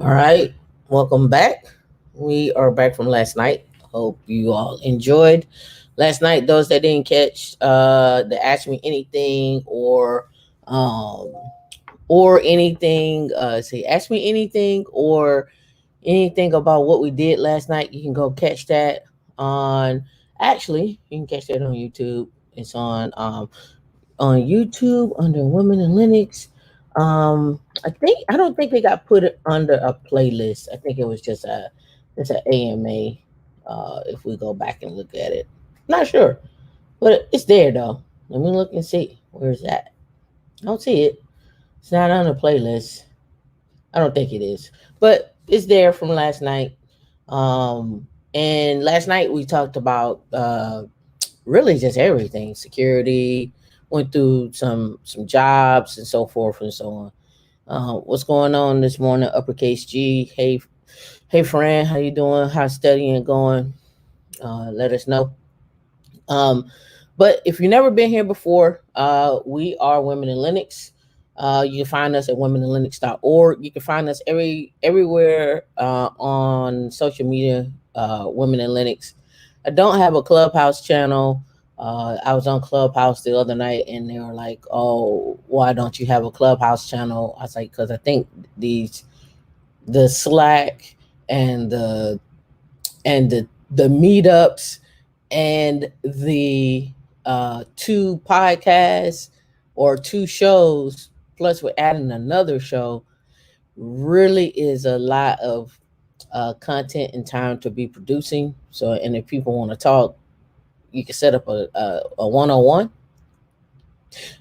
All right, welcome back. We are back from last night. Hope you all enjoyed last night. Those that didn't catch the Ask Me Anything um or anything, say Ask Me Anything or anything about what we did last night, you can go catch that on. Actually, you can catch that on YouTube. It's on YouTube under Women in Linux. I don't think it got put under a playlist. I think it was just an AMA. If we go back and look at it, not sure, but it's there though. Let me look and see where's that. I don't see it. It's not on the playlist. I don't think it is, but it's there from last night. And last night we talked about really just everything, security, went through some jobs and so forth and so on. What's going on this morning? Uppercase G. Hey friend, how you doing? How's studying going? Let us know. um, but if you've never been here before, we are Women in Linux. You can find us at womeninlinux.org. You can find us everywhere on social media, Women in Linux. I don't have a Clubhouse channel. I was on Clubhouse the other night, and they were like, "Oh, why don't you have a Clubhouse channel?" I was like, "Because I think the Slack and the meetups and the two podcasts or two shows, plus we're adding another show, really is a lot of content and time to be producing. So, and if people want to talk, you can set up a one-on-one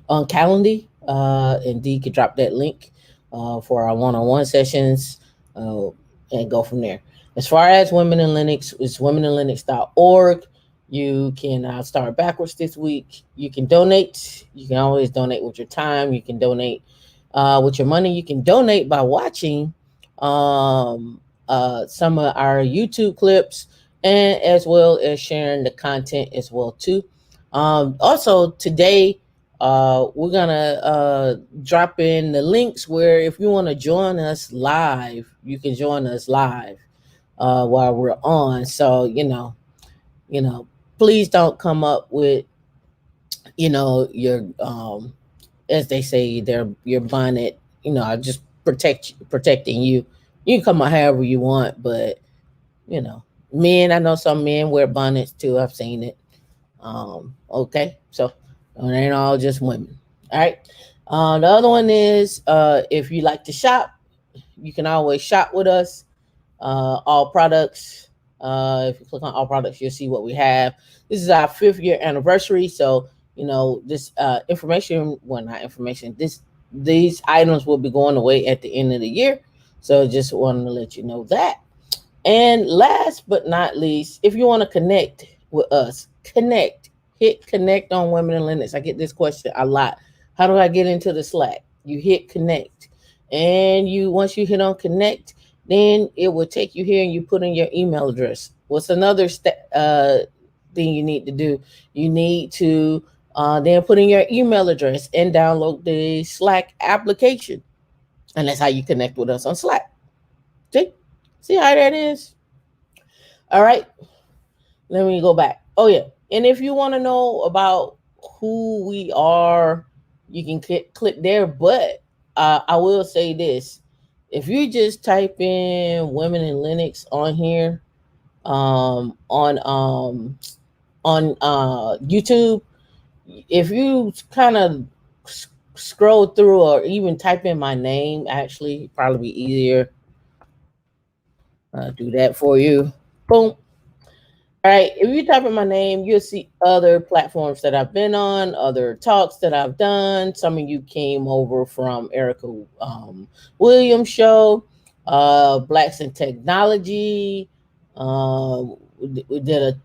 on Calendly, and D could drop that link for our one-on-one sessions, uh, and go from there. As far as Women in Linux, it's womeninlinux.org. You can start backwards this week. You can donate. You can always donate with your time. You can donate with your money. You can donate by watching some of our YouTube clips, and as well as sharing the content as well too. Also today, we're gonna drop in the links where if you want to join us live, you can join us live while we're on. So you know, please don't come up with your as they say, their your bonnet. I just protecting you. You can come out however you want, but you know, men. I know some men wear bonnets too. I've seen it. Okay, so it ain't all just women. All right. The other one is if you like to shop, you can always shop with us. All products. If you click on all products, you'll see what we have. This is our 5th year anniversary, so this information. Well, not information. These items will be going away at the end of the year. So just wanted to let you know that. And last but not least, if you want to connect with us, hit connect on Women in Linux. I get this question a lot. How do I get into the Slack? You hit connect, and once you hit on connect, then it will take you here, and you put in your email address. What's another thing you need to do? You need to then put in your email address and download the Slack application, and that's how you connect with us on Slack. See, see how that is. All right, let me go back. Oh yeah, and if you want to know about who we are, you can click there. But I will say this: if you just type in "women in Linux" on here, on YouTube, if you kind of scroll through or even type in my name, actually, probably be easier. Do that for you. Boom. All right, if you type in my name, you'll see other platforms that I've been on, other talks that I've done. Some of you came over from Erica Williams' show, Blacks in Technology. We did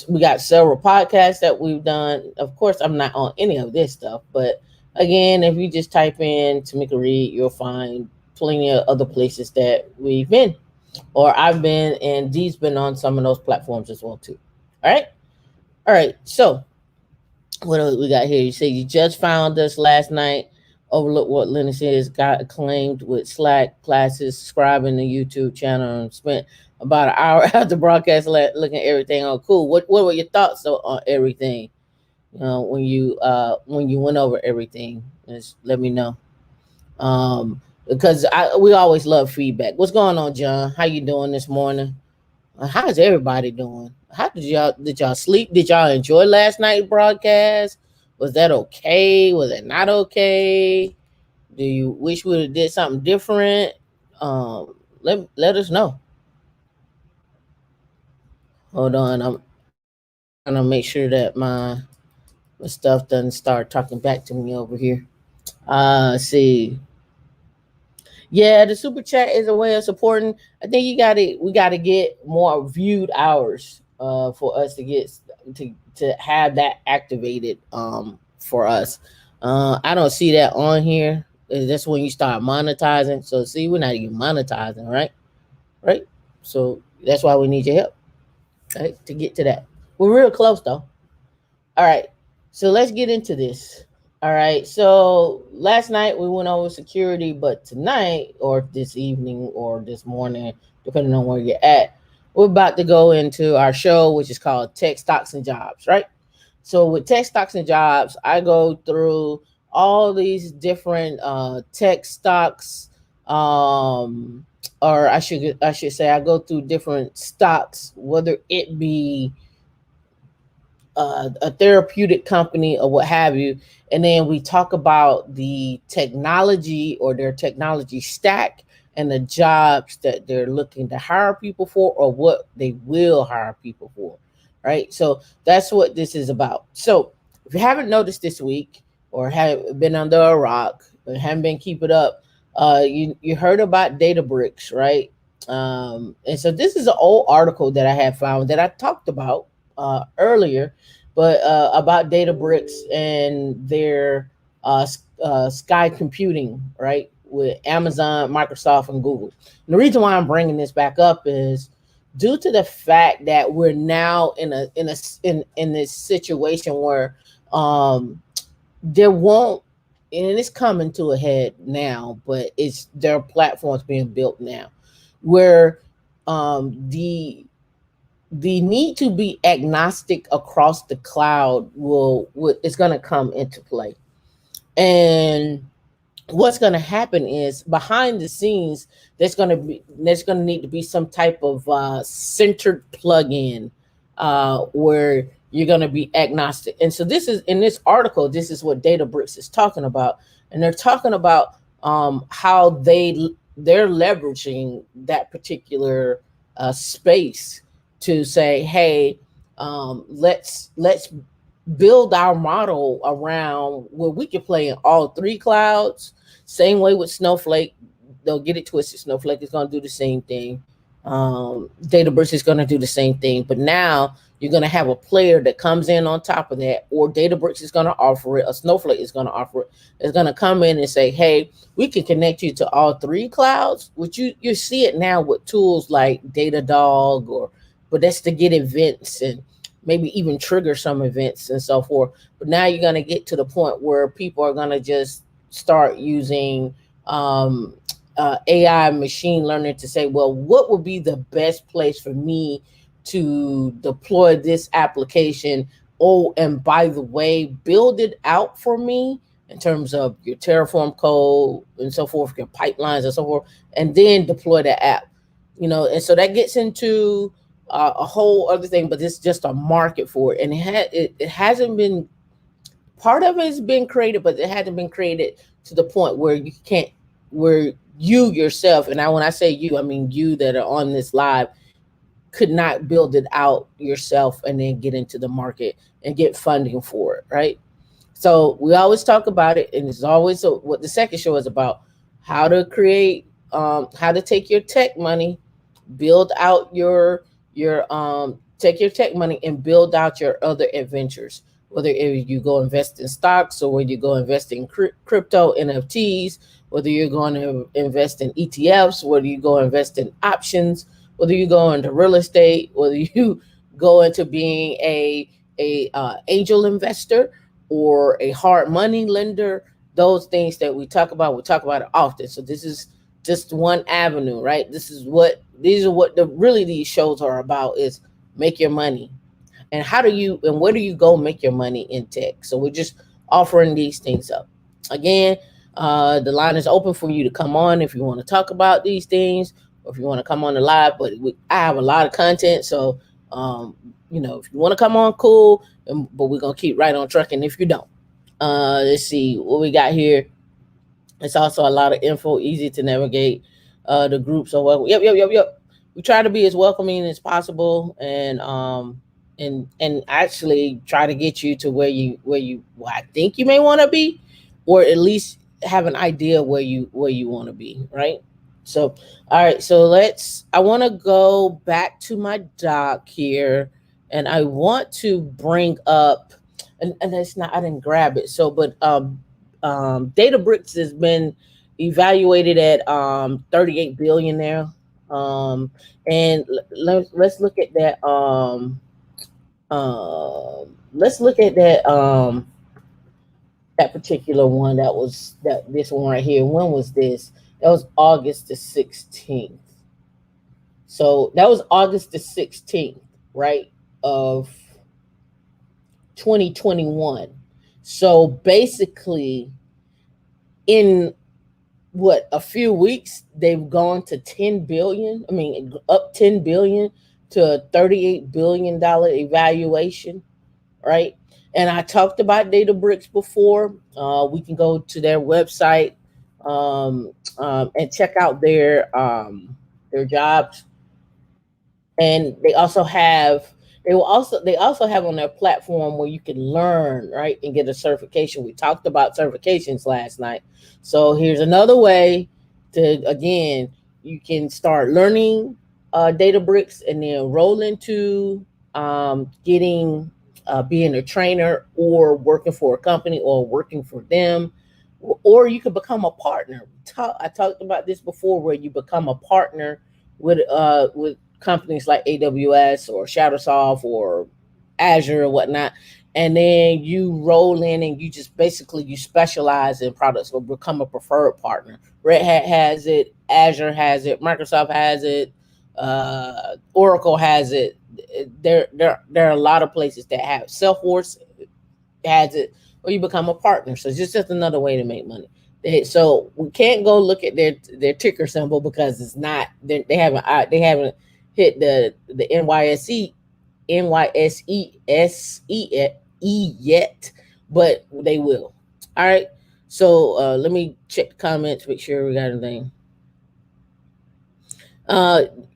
we got several podcasts that we've done. Of course, I'm not on any of this stuff, but again, if you just type in Tameika Reed, you'll find plenty of other places that we've been or I've been, and D's been on some of those platforms as well too. All right, all right. So what else we got here? You say you just found us last night. overlook what Linux is, got acclaimed with Slack classes, subscribing to YouTube channel, and spent about an hour after broadcast looking at everything. Oh, cool. What were your thoughts on everything? When you went over everything, just let me know. Because we always love feedback. What's going on, John? How you doing this morning? How's everybody doing? How did y'all sleep? Did y'all enjoy last night's broadcast? Was that okay? Was it not okay? Do you wish we would have did something different? Let us know. Hold on, I'm gonna make sure that my stuff doesn't start talking back to me over here. Let's see. Yeah, the super chat is a way of supporting. I think we gotta get more viewed hours for us to get to have that activated for us. I don't see that on here. That's when you start monetizing. So see, we're not even monetizing, right? Right? So that's why we need your help, right? To get to that. We're real close though. All right. So let's get into this. All right. So last night we went over security, but tonight or this evening or this morning, depending on where you're at, we're about to go into our show, which is called Tech Stocks and Jobs, right? So with Tech Stocks and Jobs, I go through all these different tech stocks, or I should say I go through different stocks, whether it be a therapeutic company or what have you, and then we talk about the technology or their technology stack and the jobs that they're looking to hire people for or what they will hire people for, right? So that's what this is about. So if you haven't noticed this week or have been under a rock or haven't been keeping up, you heard about Databricks, right? And so this is an old article that I had found that I talked about earlier, but about Databricks and their sky computing, right, with Amazon, Microsoft, and Google. And the reason why I'm bringing this back up is due to the fact that we're now in this situation where there won't, and it's coming to a head now, but it's their platforms being built now, where the need to be agnostic across the cloud will is going to come into play. And what's going to happen is behind the scenes there's going to need to be some type of centered plugin where you're going to be agnostic. And so this is in this article, this is what Databricks is talking about, and they're talking about how they're leveraging that particular space to say, hey, let's build our model around where we can play in all three clouds. Same way with Snowflake, they'll get it twisted. Snowflake is going to do the same thing. Databricks is going to do the same thing, but now you're going to have a player that comes in on top of that, or Databricks is going to offer it, or Snowflake is going to offer it. It's going to come in and say, hey, we can connect you to all three clouds, which you see it now with tools like Datadog, but that's to get events and maybe even trigger some events and so forth. But now you're going to get to the point where people are going to just start using AI machine learning to say, well, what would be the best place for me to deploy this application? Oh, and by the way, build it out for me in terms of your Terraform code and so forth, your pipelines and so forth, and then deploy the app. And so that gets into a whole other thing, but it's just a market for it. And it hasn't been, part of it has been created, but it hasn't been created to the point where where you yourself, and when I say you, I mean you that are on this live, could not build it out yourself and then get into the market and get funding for it, right? So we always talk about it, and it's always what the second show is about: how to create, how to take your tech money, build out take your tech money and build out your other adventures. Whether you go invest in stocks, or whether you go invest in crypto NFTs, whether you're going to invest in ETFs, whether you go invest in options, whether you go into real estate, whether you go into being a angel investor or a hard money lender, those things that we talk about it often. So this is just one avenue, right? These are what these shows are about, is make your money. And where do you go make your money in tech? So we're just offering these things up. Again, the line is open for you to come on if you want to talk about these things, or if you want to come on the live. But I have a lot of content, so if you want to come on, cool. But we're gonna keep right on trucking if you don't. Let's see what we got here. It's also a lot of info, easy to navigate. The groups are welcome. Yep. We try to be as welcoming as possible, and actually try to get you to where I think you may want to be, or at least have an idea where you want to be, right? So, all right. So I want to go back to my doc here, and I want to bring up, and it's not, I didn't grab it. So, but Databricks has been evaluated at 38 billion now. And let's look at that. Let's look at that particular one. That this one right here. When was this? That was August the 16th. So that was August the 16th, right? Of 2021. So basically, in a few weeks, they've gone to 10 billion. I mean, up 10 billion to a $38 billion evaluation, right? And I talked about Databricks before. We can go to their website, and check out their jobs. And they also have on their platform where you can learn, right, and get a certification. We talked about certifications last night. So here's another way to, again, you can start learning Databricks, and then roll into getting being a trainer, or working for a company, or working for them, or you could become a partner. I talked about this before, where you become a partner with companies like AWS or Shadowsoft or Azure or whatnot, and then you roll in, and you just basically you specialize in products, or become a preferred partner. Red Hat has it, Azure has it, Microsoft has it, Oracle has it. There are a lot of places that have Salesforce has it, or you become a partner. So it's just another way to make money. So we can't go look at their ticker symbol, because it's not, they haven't hit the NYSE yet, but they will. All right. So let me check the comments, make sure we got anything.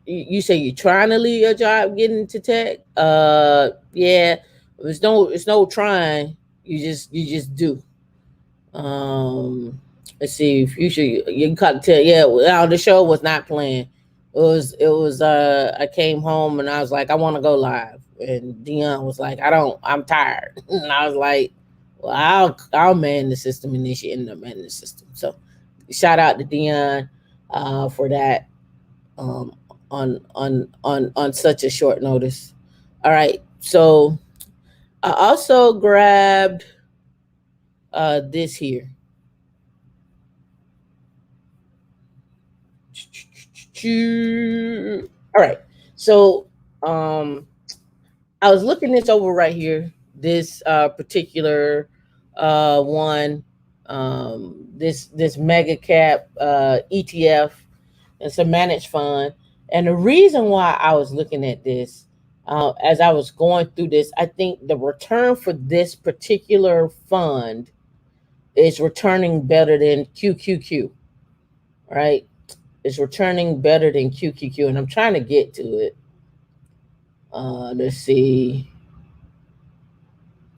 You say you're trying to leave your job, get into tech. Yeah, it's no trying. You just do. Um, let's see. Future, you can cut tell. Yeah, well, the show was not playing. It was. I came home and I was like, I want to go live, and Dion was like, I don't. I'm tired, and I was like, well, I'll man the system, and then she ended up manning the system. So, shout out to Dion, for that. Um, on such a short notice. All right. So I also grabbed this here. All right. So I was looking this over right here. This particular one, this mega cap ETF. It's a managed fund. And the reason why I was looking at this, as I was going through this, I think the return for this particular fund is returning better than QQQ, right? It's returning better than QQQ. And I'm trying to get to it. Let's see.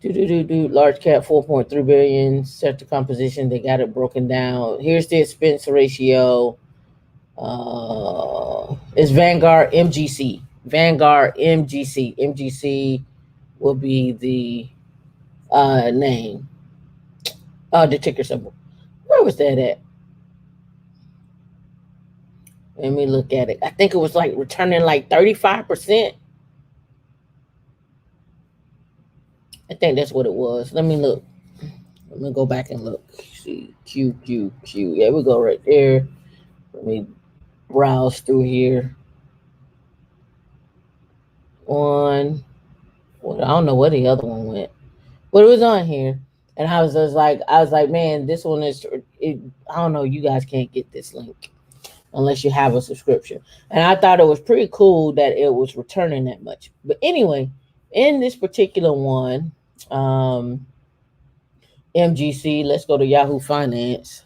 Large cap 4.3 billion, sector composition. They got it broken down. Here's the expense ratio. It's Vanguard MGC. Vanguard MGC. MGC will be the name. The ticker symbol. Where was that at? Let me look at it. I think it was like returning like 35%. I think that's what it was. Let me look. Let me go back and look. See, QQQ. Yeah, we go right there. Let me browse through here. On, well, I don't know where the other one went, but it was on here. And I was like, man, this one is. It, I don't know. You guys can't get this link unless you have a subscription. And I thought it was pretty cool that it was returning that much. But anyway, in this particular one, MGC, let's go to Yahoo Finance.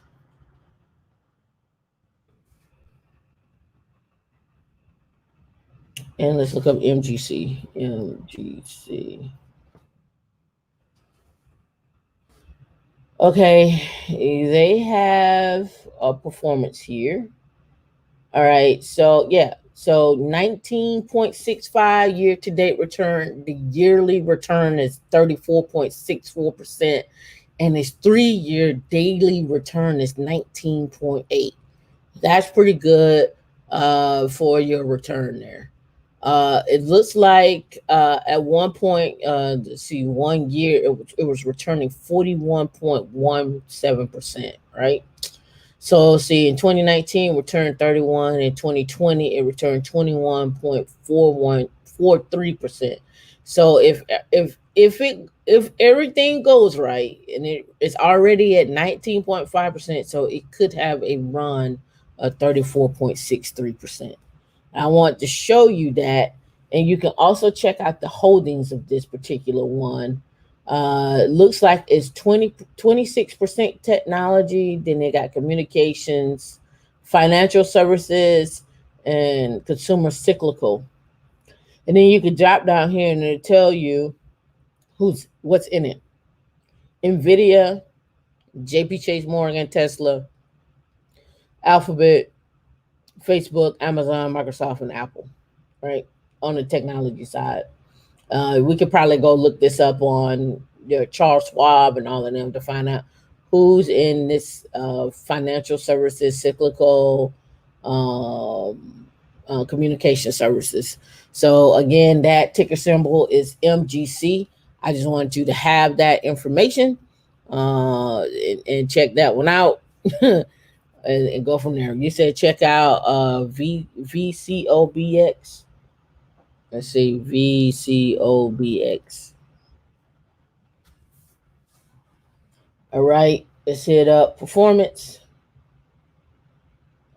And let's look up MGC. MGC. Okay, they have a performance here. All right, so yeah, so 19.65 year to date return. The yearly return is 34.64%, and its 3-year daily return is 19.8. That's pretty good for your return there. It looks like at one point, let's see, 1 year it was returning 41.17%, right? So see, in 2019 returned 31, in 2020 it returned 21.4143%. So if everything goes right, and it's already at 19.5%, so it could have a run of 34.63%. I want to show you that, and you can also check out the holdings of this particular one. Looks like it's 26% technology. Then they got communications, financial services, and consumer cyclical. And then you can drop down here and it'll tell you what's in it. Nvidia, JP Chase Morgan, Tesla, Alphabet, Facebook, Amazon, Microsoft, and Apple, right? On the technology side. We could probably go look this up on Charles Schwab and all of them to find out who's in this financial services, cyclical, communication services. So again, that ticker symbol is MGC. I just wanted you to have that information and check that one out. And go from there. You said check out VCOBX. Let's see, VCOBX. All right, let's hit up performance.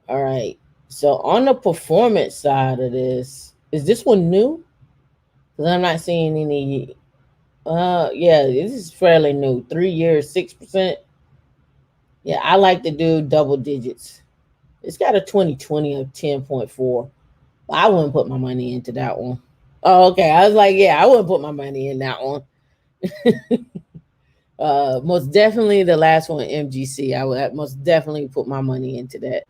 All right, so on the performance side of this, is this one new? Because I'm not seeing any. Yeah, this is fairly new. 3 years, 6%. Yeah, I like to do double digits. It's got a 2020 of 10.4. I wouldn't put my money into that one. Oh, okay. I was like, yeah, I wouldn't put my money in that one. Most definitely the last one, MGC. I would most definitely put my money into that.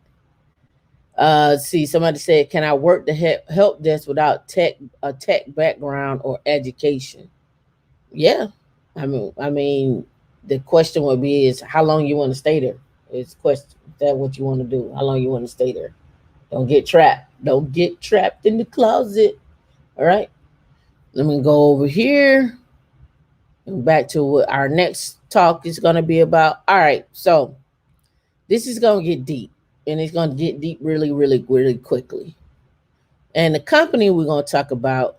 See, somebody said, "Can I work the help desk without a tech background or education?" Yeah, I mean, the question would be is how long you want to stay there. It's question that what you want to do. How long you want to stay there? Don't get trapped. Don't get trapped in the closet. All right. Let me go over here and back to what our next talk is going to be about. All right. So this is going to get deep, and it's going to get deep really, really, really quickly. And the company we're going to talk about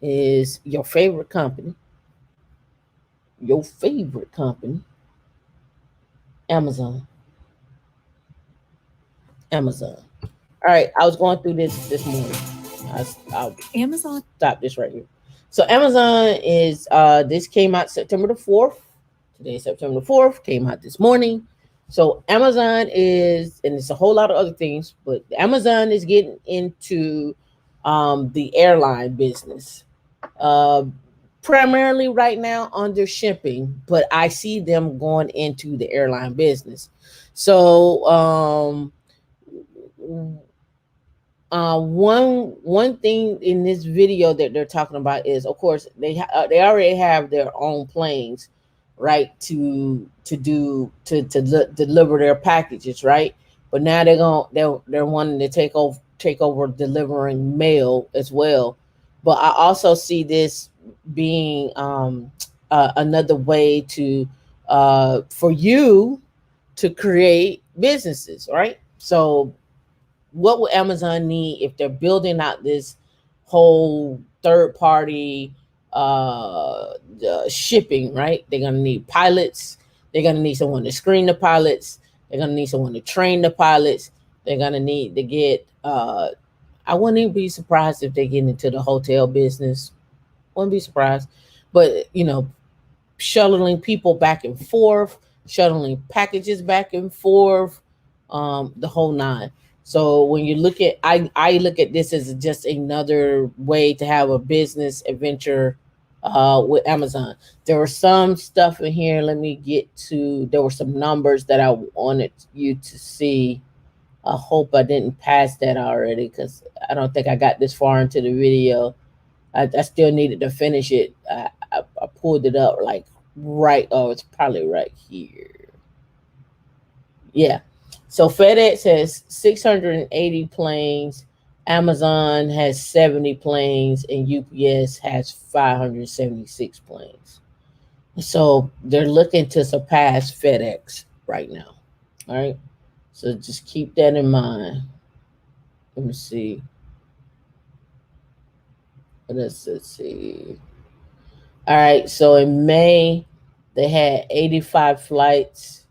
is your favorite company. Your favorite company, Amazon. Amazon. All right. I was going through this morning. I'll Amazon. Stop this right here. So Amazon is this came out September the 4th. Today is September the 4th, came out this morning. So Amazon is, and it's a whole lot of other things, but Amazon is getting into the airline business. Primarily right now under shipping, but I see them going into the airline business. So one thing in this video that they're talking about is, of course, they already have their own planes, right, to deliver their packages, right? But now they're wanting to take over delivering mail as well. But I also see this being another way to for you to create businesses, right? So what would Amazon need if they're building out this whole third party shipping, right? They're going to need pilots. They're going to need someone to screen the pilots. They're going to need someone to train the pilots. They're going to need to get, I wouldn't even be surprised if they get into the hotel business. Wouldn't be surprised. But, shuttling people back and forth, shuttling packages back and forth, the whole nine. So when you look at, I look at this as just another way to have a business adventure with Amazon. There was some stuff in here. Let me get to. There were some numbers that I wanted you to see. I hope I didn't pass that already because I don't think I got this far into the video. I still needed to finish it. I pulled it up like right. Oh, it's probably right here. Yeah. So FedEx has 680 planes. Amazon has 70 planes, and UPS has 576 planes. So they're looking to surpass FedEx right now. All right. So just keep that in mind. Let me see. Let's see. All right. So in May, they had 85 flights,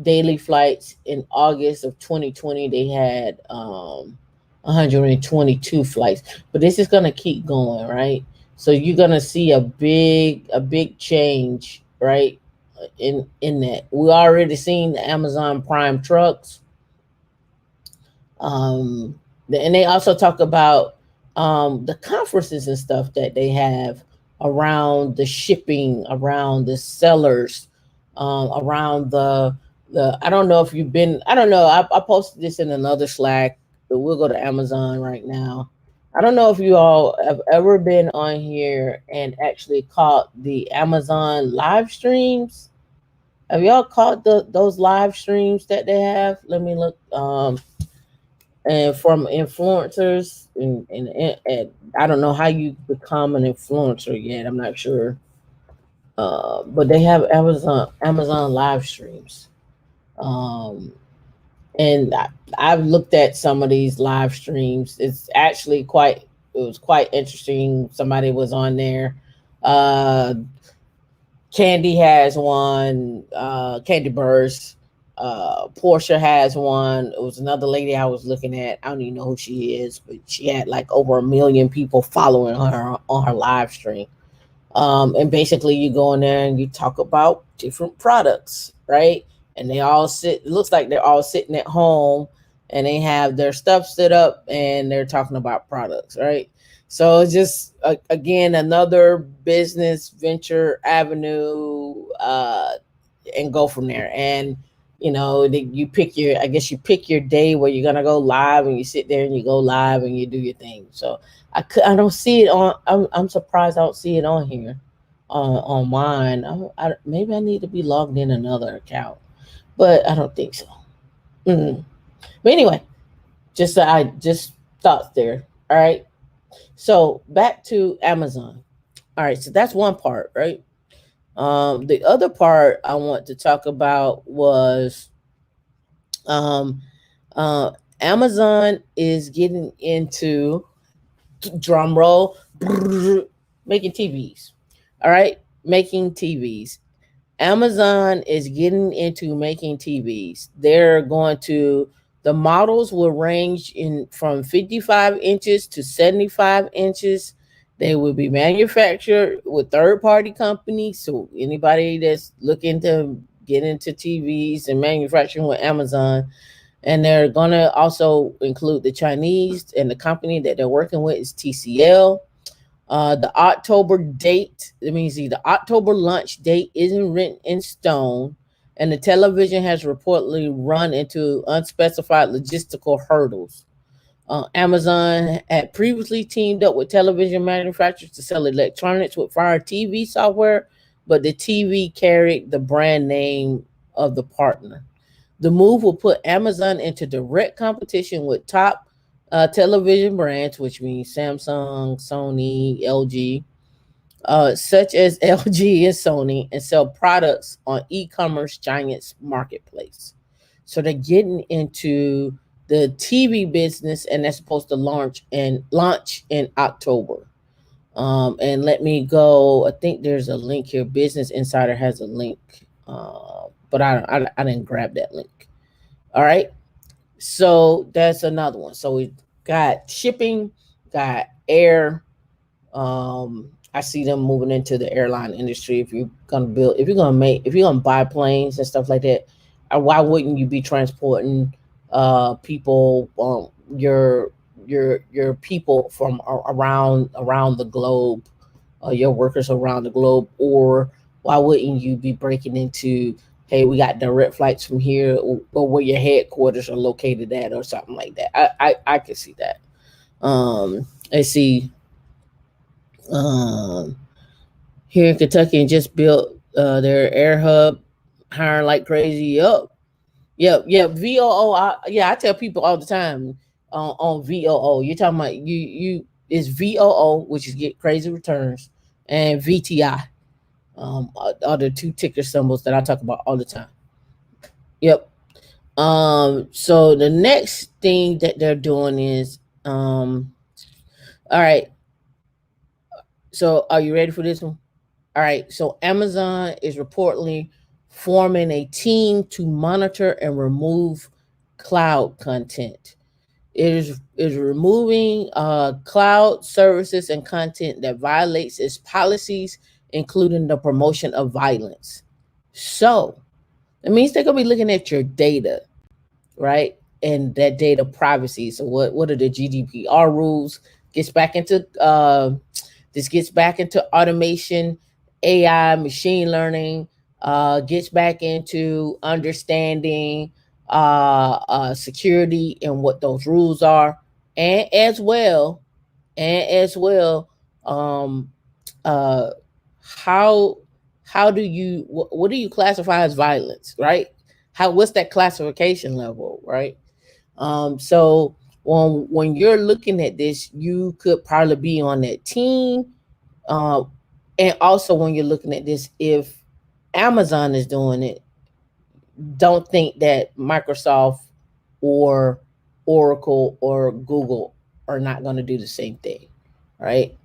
daily flights. In August of 2020, they had 122 flights. But this is gonna keep going, right? So you're gonna see a big change, right? In that we already seen the Amazon Prime trucks. Um, and they also talk about the conferences and stuff that they have around the shipping, around the sellers, around the. I don't know if you've been. I don't know. I posted this in another Slack, but we'll go to Amazon right now. I don't know if you all have ever been on here and actually caught the Amazon live streams. Have y'all caught those live streams that they have? Let me look. And from influencers and I don't know how you become an influencer yet. I'm not sure. But they have Amazon live streams. Um, and I've looked at some of these live streams. It's actually it was quite interesting. Somebody was on there. Uh, Candy has one. Candy Burst. Portia has one. It was another lady I was looking at. I don't even know who she is, but she had like over 1 million people following her on her live stream. And basically, you go in there and you talk about different products, right? And they all sit. It looks like they're all sitting at home, and they have their stuff set up, and they're talking about products, right? So it's just again another business venture avenue, and go from there. And you pick your. I guess you pick your day where you're gonna go live, and you sit there and you go live and you do your thing. So I don't see it on. I'm surprised I don't see it on here, on mine. Maybe I need to be logged in another account, but I don't think so. Mm. But anyway, just thoughts there. All right. So back to Amazon. All right. So that's one part, right? The other part I want to talk about was um, uh, Amazon is getting into, drum roll, making TVs. All right, making TVs. Amazon is getting into making TVs. They're going to, the models will range in from 55 inches to 75 inches. They will be manufactured with third party companies. So anybody that's looking to get into TVs and manufacturing with Amazon, and they're going to also include the Chinese, and the company that they're working with is TCL. The October date, let me see, the October launch date isn't written in stone, and the television has reportedly run into unspecified logistical hurdles. Amazon had previously teamed up with television manufacturers to sell electronics with Fire TV software, but the TV carried the brand name of the partner. The move will put Amazon into direct competition with top television brands, which means Samsung, Sony, LG, such as LG and Sony, and sell products on e-commerce giants marketplace. So they're getting into the TV business, and they're supposed to launch in October. And let me go. I think there's a link here. Business Insider has a link, but I didn't grab that link. All right, so that's another one. So we got shipping, got air. I see them moving into the airline industry. If you're gonna buy planes and stuff like that, why wouldn't you be transporting people, your people from around the globe, your workers around the globe, or why wouldn't you be breaking into, hey, we got direct flights from here, or where your headquarters are located at, or something like that. I could see that. I see um, here in Kentucky and just built their air hub, hiring like crazy. Yep. VOO. I tell people all the time on VOO. You're talking about you. It's VOO, which is get crazy returns, and VTI. Are the two ticker symbols that I talk about all the time. Yep. So the next thing that they're doing is all right. So are you ready for this one? All right, so Amazon is reportedly forming a team to monitor and remove cloud content. It is removing cloud services and content that violates its policies, including the promotion of violence. So it means they're gonna be looking at your data, right? And that data privacy. So what are the GDPR rules? Gets back into this gets back into automation, AI, machine learning. Gets back into understanding security and what those rules are, and as well, um, uh, how what do you classify as violence, right? What's that classification level, right? So when you're looking at this, you could probably be on that team. Uh, and also when you're looking at this, if Amazon is doing it, don't think that Microsoft or Oracle or Google are not going to do the same thing, right?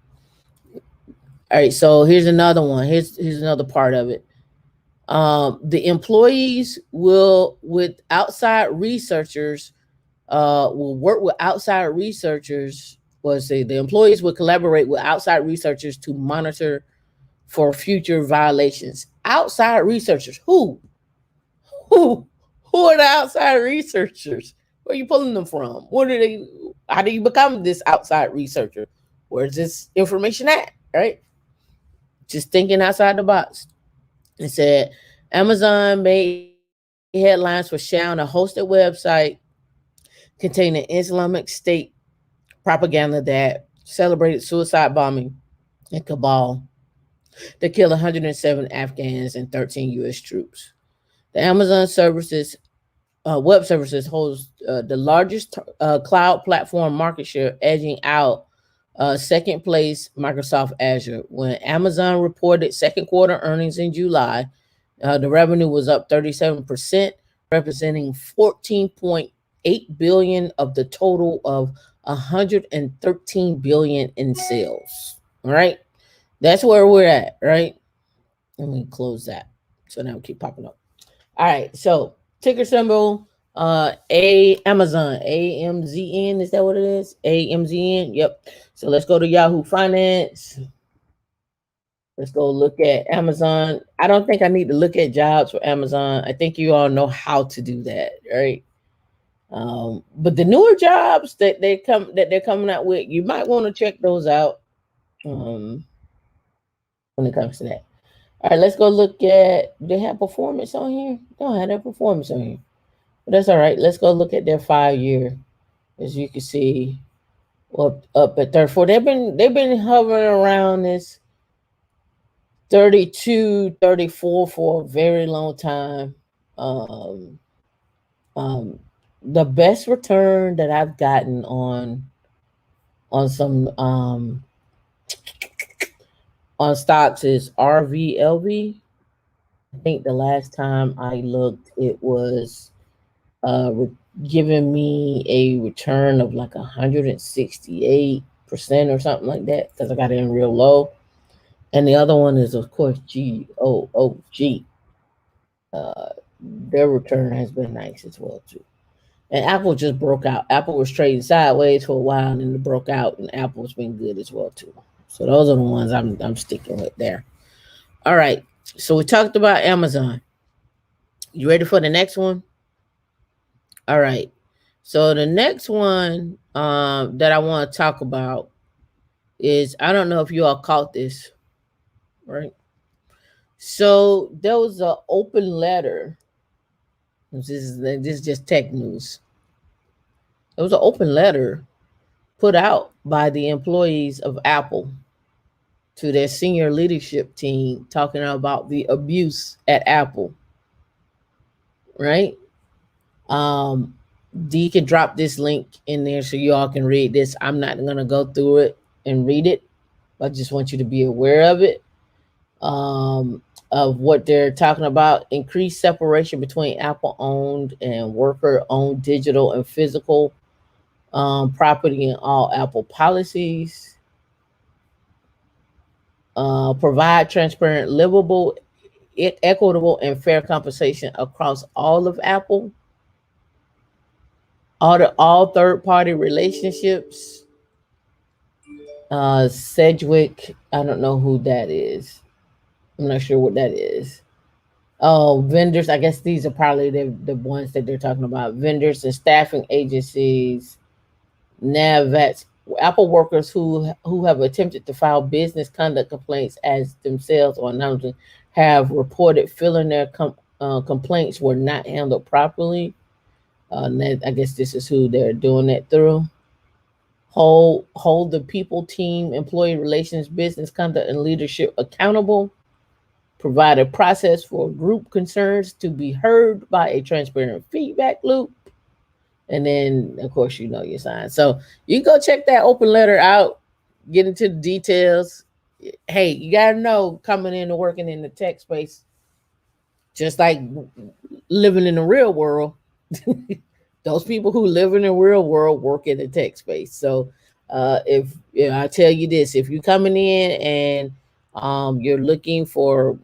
All right. So here's another one. Here's another part of it. The employees will with outside researchers will work with outside researchers. Well, say the employees will collaborate with outside researchers to monitor for future violations. Outside researchers, who, who are the outside researchers? Where are you pulling them from? What are they? How do you become this outside researcher? Where's this information at? Right? Just thinking outside the box. It said Amazon made headlines for sharing a hosted website containing Islamic State propaganda that celebrated suicide bombing in Kabul that killed 107 Afghans and 13 U.S. troops. The Amazon services web services holds the largest cloud platform market share, edging out second place Microsoft Azure. When Amazon reported second quarter earnings in July, the revenue was up 37%, representing 14.8 billion of the total of 113 billion in sales. All right, that's where we're at. Right. Let me close that. So now we keep popping up. All right. So ticker symbol A Amazon AMZN. Is that what it is? AMZN. Yep. So let's go to Yahoo Finance. Let's go look at Amazon. I don't think I need to look at jobs for Amazon. I think you all know how to do that, right? But the newer jobs that they're coming out with, you might want to check those out um, when it comes to that. All right, let's go look at. Do they have performance on here? They don't have their performance on here, but that's all right. Let's go look at their 5 year. As you can see, up at 34. They've been hovering around this 32, 34 for a very long time. Um, um, the best return that I've gotten on some on stocks is RVLV. I think the last time I looked, it was giving me a return of like 168% or something like that because I got it in real low. And the other one is, of course, GOOG. Uh, their return has been nice as well too. And Apple just broke out. Apple was trading sideways for a while, and then it broke out, and Apple's been good as well too. So those are the ones I'm sticking with there. All right. So we talked about Amazon. You ready for the next one? All right. So the next one that I want to talk about is, I don't know if you all caught this, right? So there was an open letter. This is just tech news. There was an open letter put out by the employees of Apple to their senior leadership team talking about the abuse at Apple, right? Um, D can drop this link in there so you all can read this. I'm not gonna go through it and read it. I just want you to be aware of it. Of what they're talking about: increased separation between Apple owned and worker owned digital and physical property in all Apple policies. Provide transparent, livable, equitable, and fair compensation across all of Apple. All third party relationships. Sedgwick, I don't know who that is. I'm not sure what that is. Oh, vendors. I guess these are probably the ones that they're talking about. Vendors and staffing agencies, NAVETs, Apple workers who have attempted to file business conduct complaints as themselves or anonymous have reported feeling their complaints were not handled properly. I guess this is who they're doing that through. Hold the people, team, employee relations, business conduct, and leadership accountable. Provide a process for group concerns to be heard by a transparent feedback loop. And then, of course, you know your sign. So you can go check that open letter out, get into the details. Hey, you got to know, coming in and working in the tech space, just like living in the real world, those people who live in the real world work in the tech space. So if I tell you this, if you're coming in and you're looking for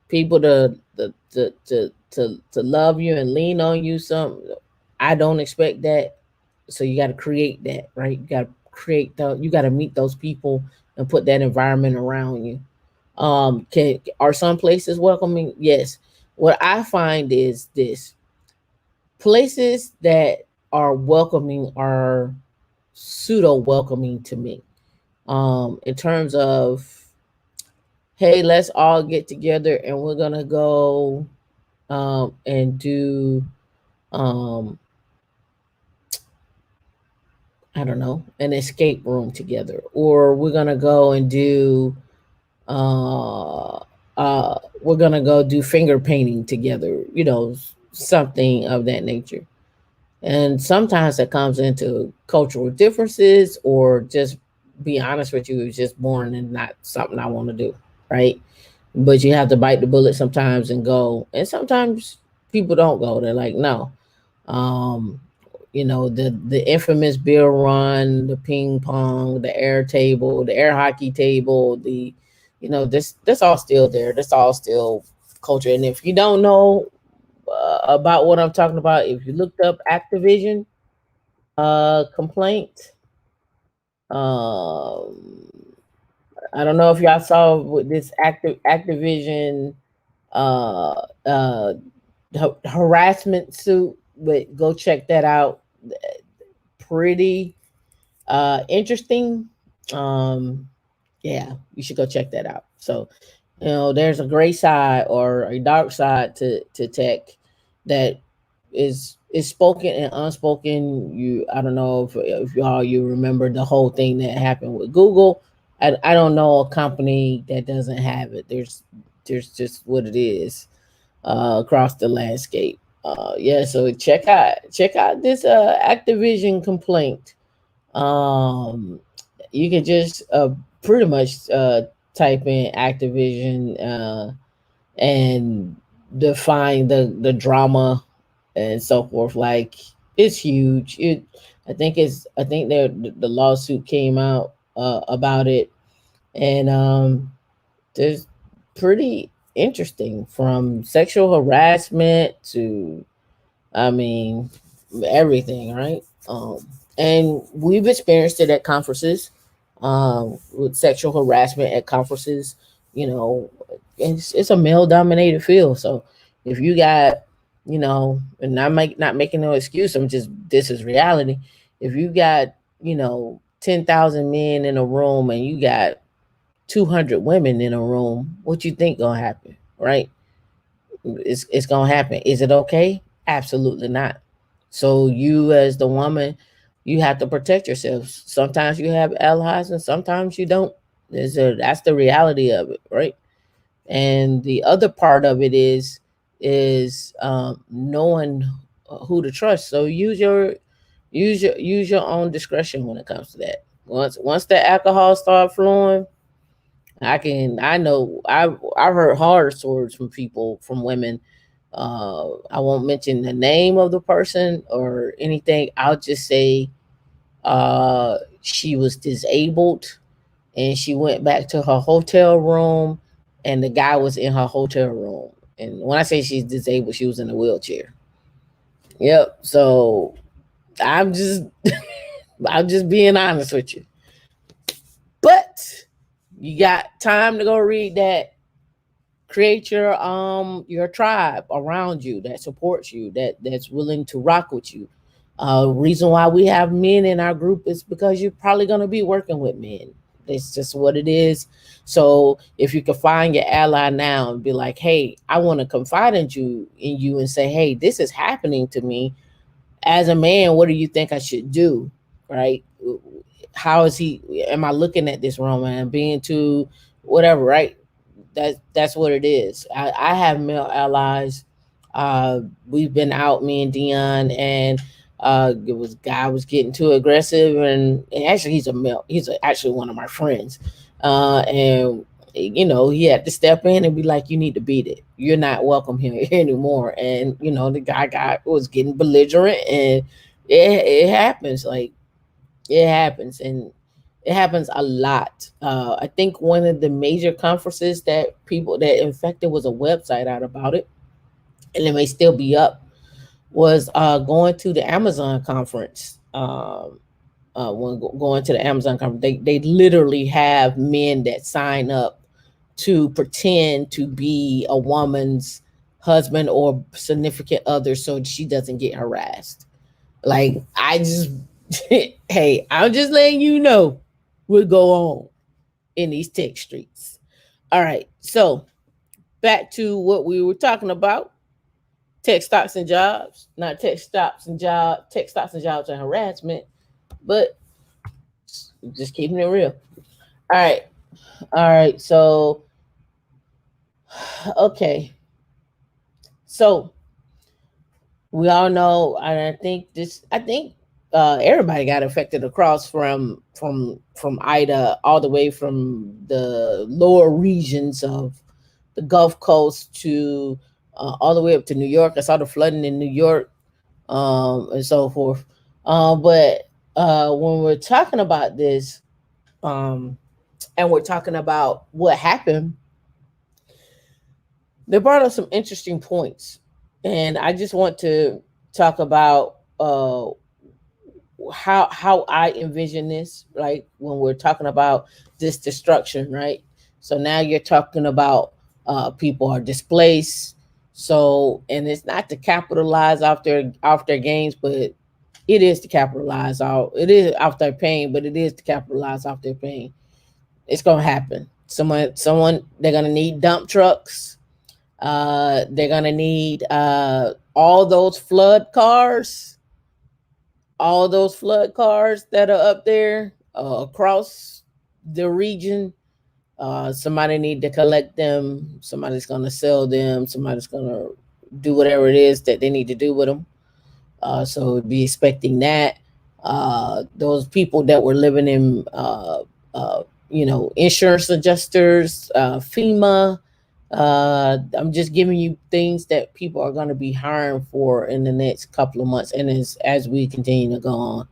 people to love you and lean on you, I don't expect that. So you got to create that, right? You got to you got to meet those people and put that environment around you. Are some places welcoming? Yes. What I find is this: places that are welcoming are pseudo welcoming to me. In terms of, hey, let's all get together and we're gonna go and do um I don't know, an escape room together, or we're gonna go and do uh we're gonna go do finger painting together, something of that nature. And sometimes that comes into cultural differences, or just be honest with you, it's just boring and not something I want to do, right? But you have to bite the bullet sometimes and go. And sometimes people don't go. They're like, no. Um, the infamous beer run, the ping pong, the air table, the air hockey table, this that's all still there. That's all still culture. And if you don't know about what I'm talking about, if you looked up Activision complaint, um, I don't know if y'all saw with this Activision uh, uh, harassment suit, but go check that out. Pretty interesting. Um, yeah, you should go check that out. So, there's a gray side or a dark side to tech that is spoken and unspoken. I don't know if y'all you remember the whole thing that happened with Google. I don't know a company that doesn't have it. There's just what it is across the landscape. Yeah, so check out this Activision complaint. You can just pretty much type in Activision and define the drama and so forth. Like it's huge. I think the lawsuit came out about it, and there's pretty interesting from sexual harassment to, I mean, everything, right? And we've experienced it at conferences, with sexual harassment at conferences. You know, it's a male dominated field. So if you got, and not making no excuse, I'm just, this is reality. If you got, 10,000 men in a room and you got 200 women in a room, what you think gonna happen, right? It's gonna happen. Is it okay? Absolutely not. So you, as the woman, you have to protect yourself. Sometimes you have allies and sometimes you don't. That's the reality of it, right? And the other part of it is knowing who to trust. So use your own discretion when it comes to that. Once the alcohol start flowing, I know I've heard horror stories from people, from women. I won't mention the name of the person or anything. I'll just say she was disabled and she went back to her hotel room and the guy was in her hotel room. And when I say she's disabled, she was in a wheelchair. Yep. So I'm just I'm just being honest with you. But you got time to go read that. Create your tribe around you that supports you, that's willing to rock with you. Reason why we have men in our group is because you're probably going to be working with men. It's just what it is. So if you can find your ally now and be like, hey, I want to confide in you and say, hey, this is happening to me as a man, what do you think I should do, right? How is he, am I looking at this wrong, man, being too whatever, right? That's what it is. I have male allies. We've been out, me and Dion, and it was guy was getting too aggressive, and actually he's a male. Actually one of my friends, and he had to step in and be like, "You need to beat it. You're not welcome here anymore." And the guy was getting belligerent, and it happens. Like it happens, and it happens a lot. I think one of the major conferences that people that infected was a website out about it, and it may still be up. Was going to the Amazon conference. When going to the Amazon conference, they literally have men that sign up to pretend to be a woman's husband or significant other, so she doesn't get harassed. Like I just, hey, I'm just letting you know what go on in these tech streets. All right, so back to what we were talking about: tech stocks and jobs, not tech stocks and jobs and harassment, but just keeping it real. All right, all right. So, okay, so we all know, and I think everybody got affected across from Ida all the way from the lower regions of the Gulf Coast to all the way up to New York. I saw the flooding in New York, and so forth. But when we're talking about this, um, and we're talking about what happened, they brought up some interesting points, and I just want to talk about how I envision this. Like when we're talking about this destruction, right? So now you're talking about people are displaced. So, and it's not to capitalize off their gains, but it is to capitalize off. It is off their pain, but it is to capitalize off their pain. It's gonna happen. Someone they're gonna need dump trucks. They're gonna need all those flood cars, all those flood cars that are up there across the region. Somebody need to collect them. Somebody's gonna sell them. Somebody's gonna do whatever it is that they need to do with them. So be expecting that. Those people that were living in insurance adjusters, FEMA. I'm just giving you things that people are going to be hiring for in the next couple of months, and as we continue to go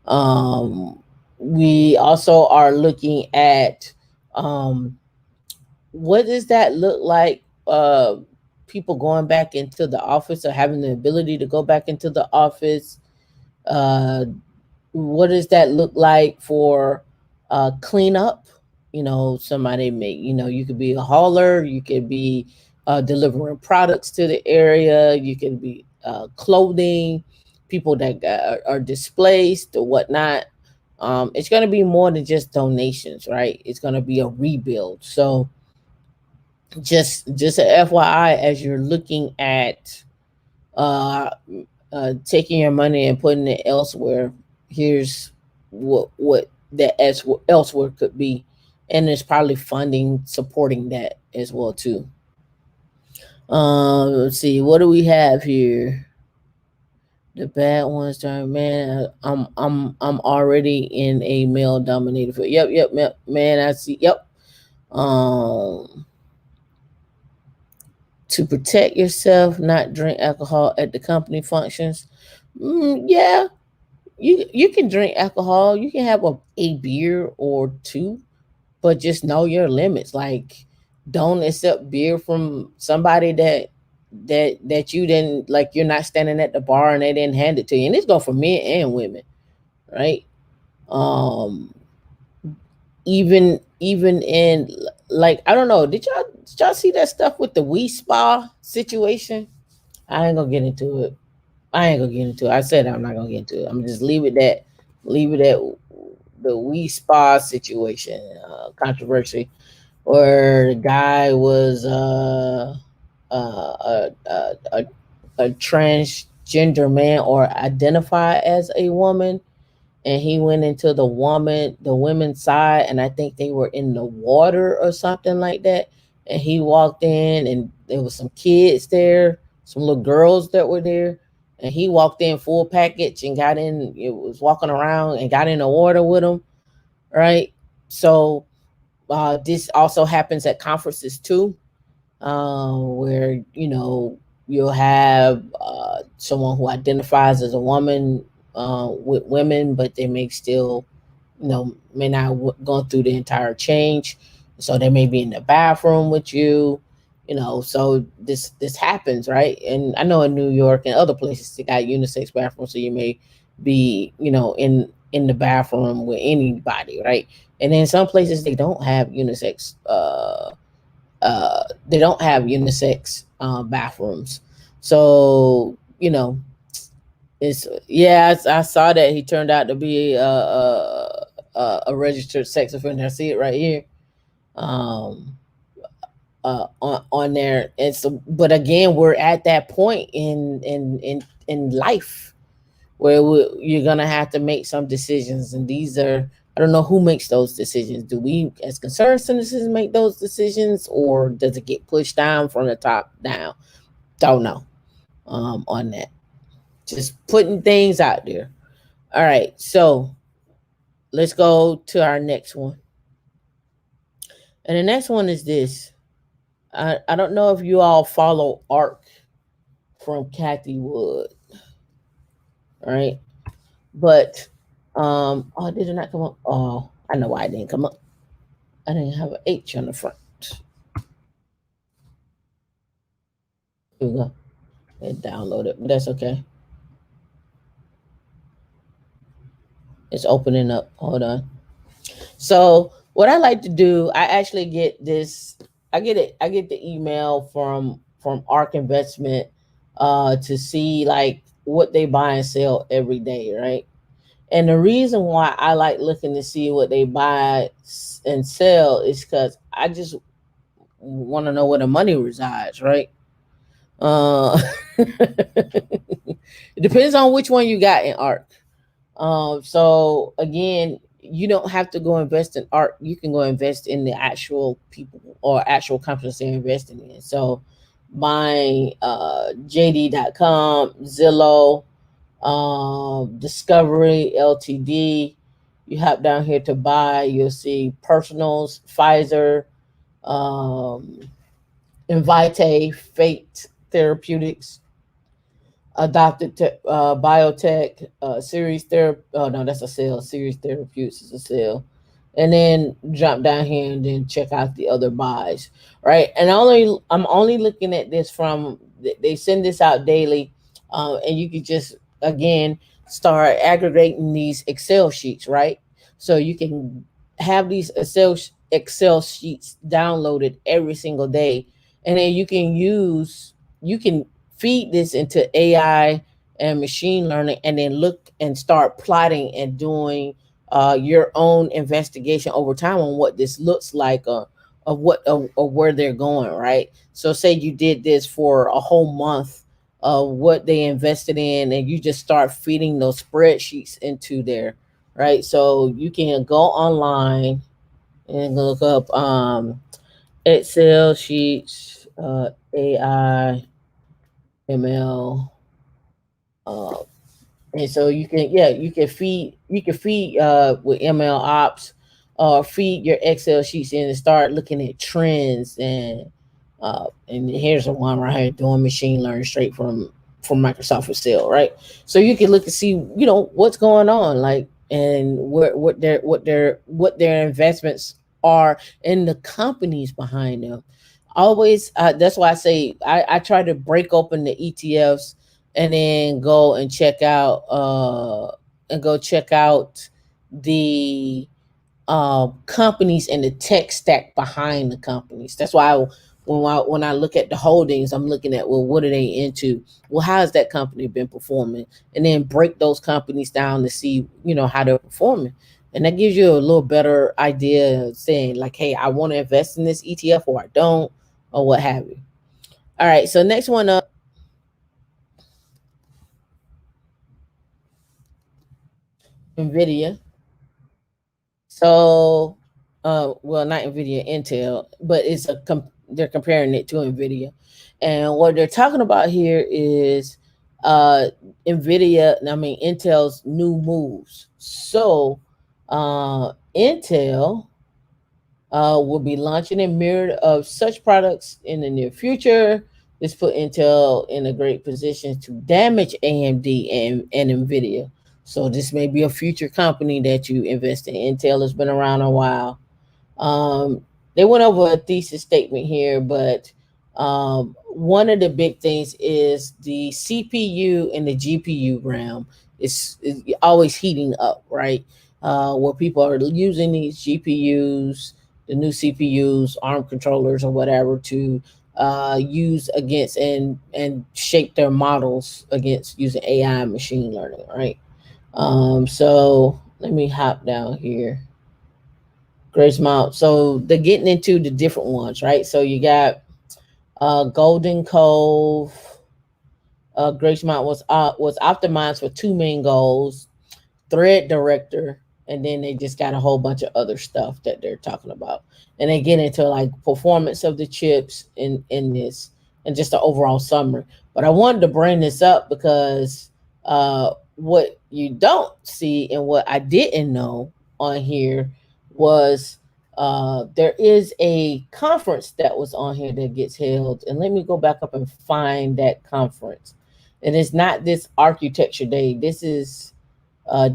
on. We also are looking at what does that look like? People going back into the office or having the ability to go back into the office. Uh, what does that look like for cleanup? Somebody may, you could be a hauler, you could be delivering products to the area, you can be clothing, people that are displaced or whatnot. It's going to be more than just donations, right? It's going to be a rebuild. So just a FYI, as you're looking at uh, taking your money and putting it elsewhere, here's what that elsewhere could be, and there's probably funding supporting that as well too. Let's see, what do we have here? The bad ones, darn man. I'm already in a male dominated field. Yep, man. I see. Yep. Um, to protect yourself, not drink alcohol at the company functions. Yeah, you can drink alcohol. You can have a beer or two, but just know your limits. Like, don't accept beer from somebody that you didn't like. You're not standing at the bar and they didn't hand it to you. And this goes for men and women, right? Um, even in, like, I don't know. Did y'all see that stuff with the Wii Spa situation? I ain't gonna get into it. I ain't gonna get into it. I said I'm not gonna get into it. I'm gonna just leave it at the Wii Spa situation, controversy, where the guy was a transgender man or identified as a woman, and he went into the women's side, and I think they were in the water or something like that. And he walked in, and there was some kids there, some little girls that were there, and he walked in full package and got in. It was walking around and got in the water with them, right? So this also happens at conferences too, where you'll have someone who identifies as a woman with women, but they may still, may not gone through the entire change, so they may be in the bathroom with you. So this happens, right? And I know in New York and other places they got unisex bathrooms, so you may be, in the bathroom with anybody, right? And then some places they don't have unisex bathrooms. So it's, yeah, I saw that he turned out to be a registered sex offender. I see it right here, um, on there. And so, but again, we're at that point in life where you're gonna have to make some decisions, and these are, I don't know who makes those decisions. Do we, as concerned citizens, make those decisions, or does it get pushed down from the top down? Don't know on that. Just putting things out there. All right, so let's go to our next one. And the next one is this. I don't know if you all follow Arc from Kathy Wood, all right? But oh, did it not come up? Oh, I know why it didn't come up. I didn't have an H on the front. Here we go. It downloaded, but that's okay. It's opening up. Hold on. So what I like to do, I actually get this. I get it. I get the email from Ark Investment to see like what they buy and sell every day, right? And the reason why I like looking to see what they buy and sell is because I just want to know where the money resides, right? It depends on which one you got in Ark. So again, you don't have to go invest in art. You can go invest in the actual people or actual companies they're investing in. So buying JD.com, Zillow, Discovery, LTD. You hop down here to buy, you'll see Personals, Pfizer, um, Invite, Fate Therapeutics, Adopted Biotech, Series Therapy. Oh no, that's a sale. Series Therapeutics is a sale. And then jump down here and then check out the other buys, right? And I'm only looking at this from they send this out daily, and you can just again start aggregating these Excel sheets, right? So you can have these Excel sheets downloaded every single day, and then you can feed this into AI and machine learning, and then look and start plotting and doing your own investigation over time on what this looks like, of where they're going, right? So say you did this for a whole month of what they invested in, and you just start feeding those spreadsheets into there, right? So you can go online and look up Excel sheets, AI, ML, uh, and so you can, yeah, you can feed with ML ops, or feed your Excel sheets in and start looking at trends. And here's the one right here, doing machine learning straight from Microsoft Excel, right? So you can look and see, what's going on, like, and what their investments are in the companies behind them. Always, that's why I say I try to break open the ETFs, and then go check out the companies and the tech stack behind the companies. That's why when I look at the holdings, I'm looking at, well, what are they into? Well, how has that company been performing? And then break those companies down to see, how they're performing. And that gives you a little better idea of saying, like, hey, I want to invest in this ETF, or I don't, or what have you. All right, so next one up, Nvidia. So, well, not Nvidia, Intel, but they're comparing it to Nvidia, and what they're talking about here is Nvidia. I mean, Intel's new moves. So, Intel will be launching a myriad of such products in the near future. This put Intel in a great position to damage AMD and Nvidia. So this may be a future company that you invest in. Intel has been around a while. They went over a thesis statement here, but one of the big things is the CPU and the GPU realm is always heating up, right? Where people are using these GPUs, the new CPUs, ARM controllers, or whatever, to use against and shape their models against using AI and machine learning, right? So let me hop down here. Grace Mount. So they're getting into the different ones, right? So you got Golden Cove. Grace Mount was optimized for two main goals: thread director, and then they just got a whole bunch of other stuff that they're talking about. And they get into like performance of the chips in this, and just the overall summary. But I wanted to bring this up because what you don't see and what I didn't know on here was there is a conference that was on here that gets held. And let me go back up and find that conference. And it's not this architecture day. This is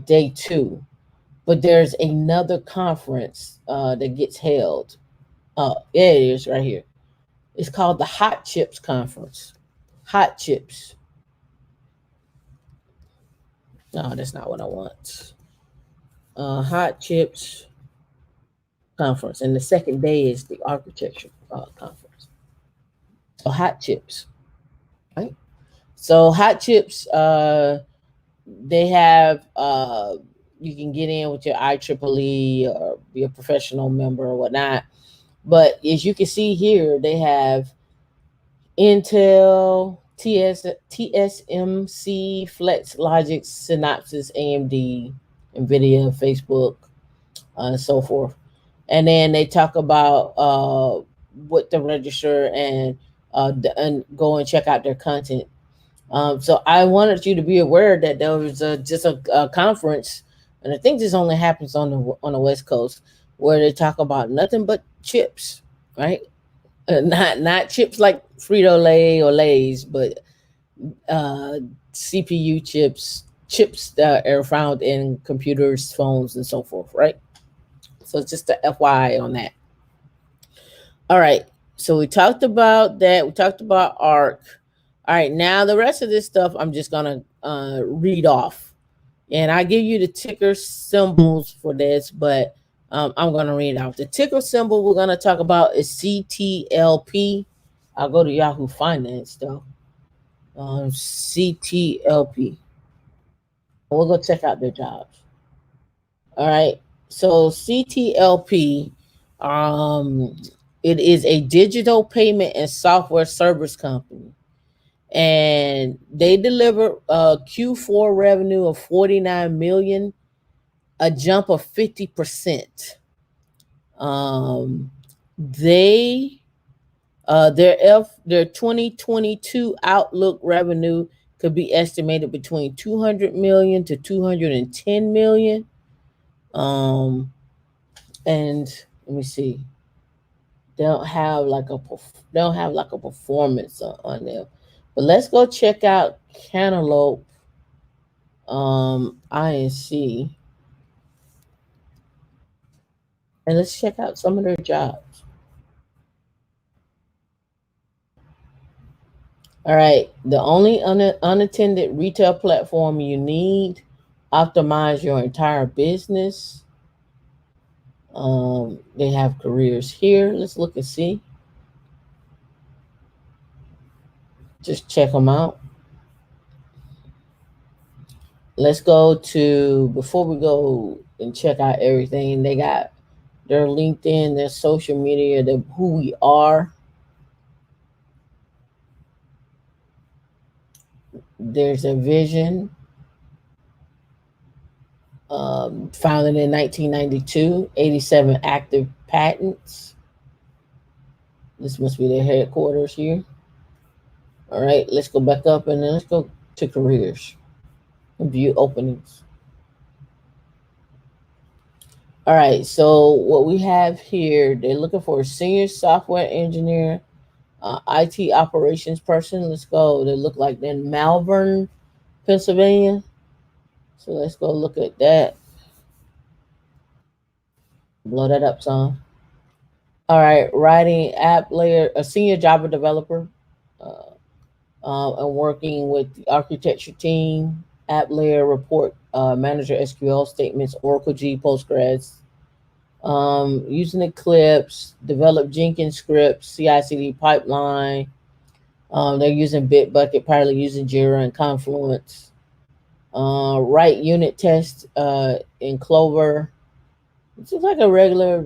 day 2, but there's another conference that gets held. Yeah, it is right here. It's called the Hot Chips Conference. Hot Chips. No, that's not what I want. Hot Chips Conference, and the second day is the Architecture Conference. So Hot Chips, right? So Hot Chips, they have you can get in with your IEEE or be a professional member or whatnot. But as you can see here, they have Intel, TSMC, Flex, Logic, Synopsys, AMD, Nvidia, Facebook, and so forth. And then they talk about what to register and go and check out their content. So I wanted you to be aware that there was just a conference, and I think this only happens on the West Coast, where they talk about nothing but chips, right? Not chips like Frito Lay or Lay's, but uh, CPU chips that are found in computers, phones, and so forth, right? So it's just a FYI on that. All right. So we talked about that. We talked about ARC. All right. Now the rest of this stuff I'm just gonna read off, and I give you the ticker symbols for this, but I'm gonna read out the ticker symbol we're gonna talk about is CTLP. I'll go to Yahoo Finance though. CTLP. We'll go check out their jobs. All right. So CTLP, um, it is a digital payment and software service company, and they deliver a Q4 revenue of 49 million, a jump of 50%. Um, they their 2022 outlook revenue could be estimated between 200 million to 210 million. Um, and let me see. They don't have like a performance on them. But let's go check out Cantaloupe INC, and let's check out some of their jobs. All right, the only unattended retail platform you need, optimize your entire business. They have careers here. Let's look and see. Just check them out. Let's go to, before we go and check out everything, they got their LinkedIn, their social media, their who we are. There's a vision, founded in 1992, 87 active patents. This must be their headquarters here. All right, let's go back up and then let's go to careers and view openings. All right, so what we have here, they're looking for a senior software engineer, IT operations person. Let's go. They look like they're in Malvern, Pennsylvania. So let's go look at that. Blow that up some. All right, writing app layer, a senior Java developer, uh, and working with the architecture team, app layer report, manager SQL statements, Oracle G, Postgres, using Eclipse, develop Jenkins scripts, CI/CD pipeline. They're using Bitbucket, probably using Jira and Confluence. Write unit tests in Clover. It's just like a regular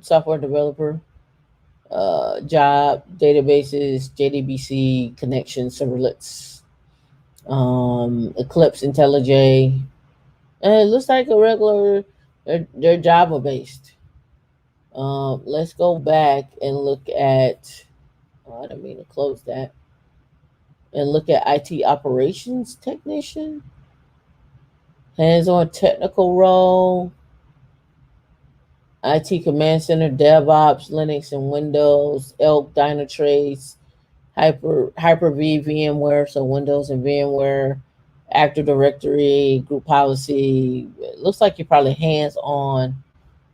software developer job. Databases, JDBC, connection, serverlets, Eclipse, IntelliJ. And it looks like a regular, they're Java based. Let's go back and look at, oh, I didn't mean to close that. And look at IT operations technician, hands-on technical role, IT command center, DevOps, Linux and Windows, Elk, Dynatrace, Hyper-V, VMware, so Windows and VMware, Active Directory, group policy. It looks like you're probably hands-on.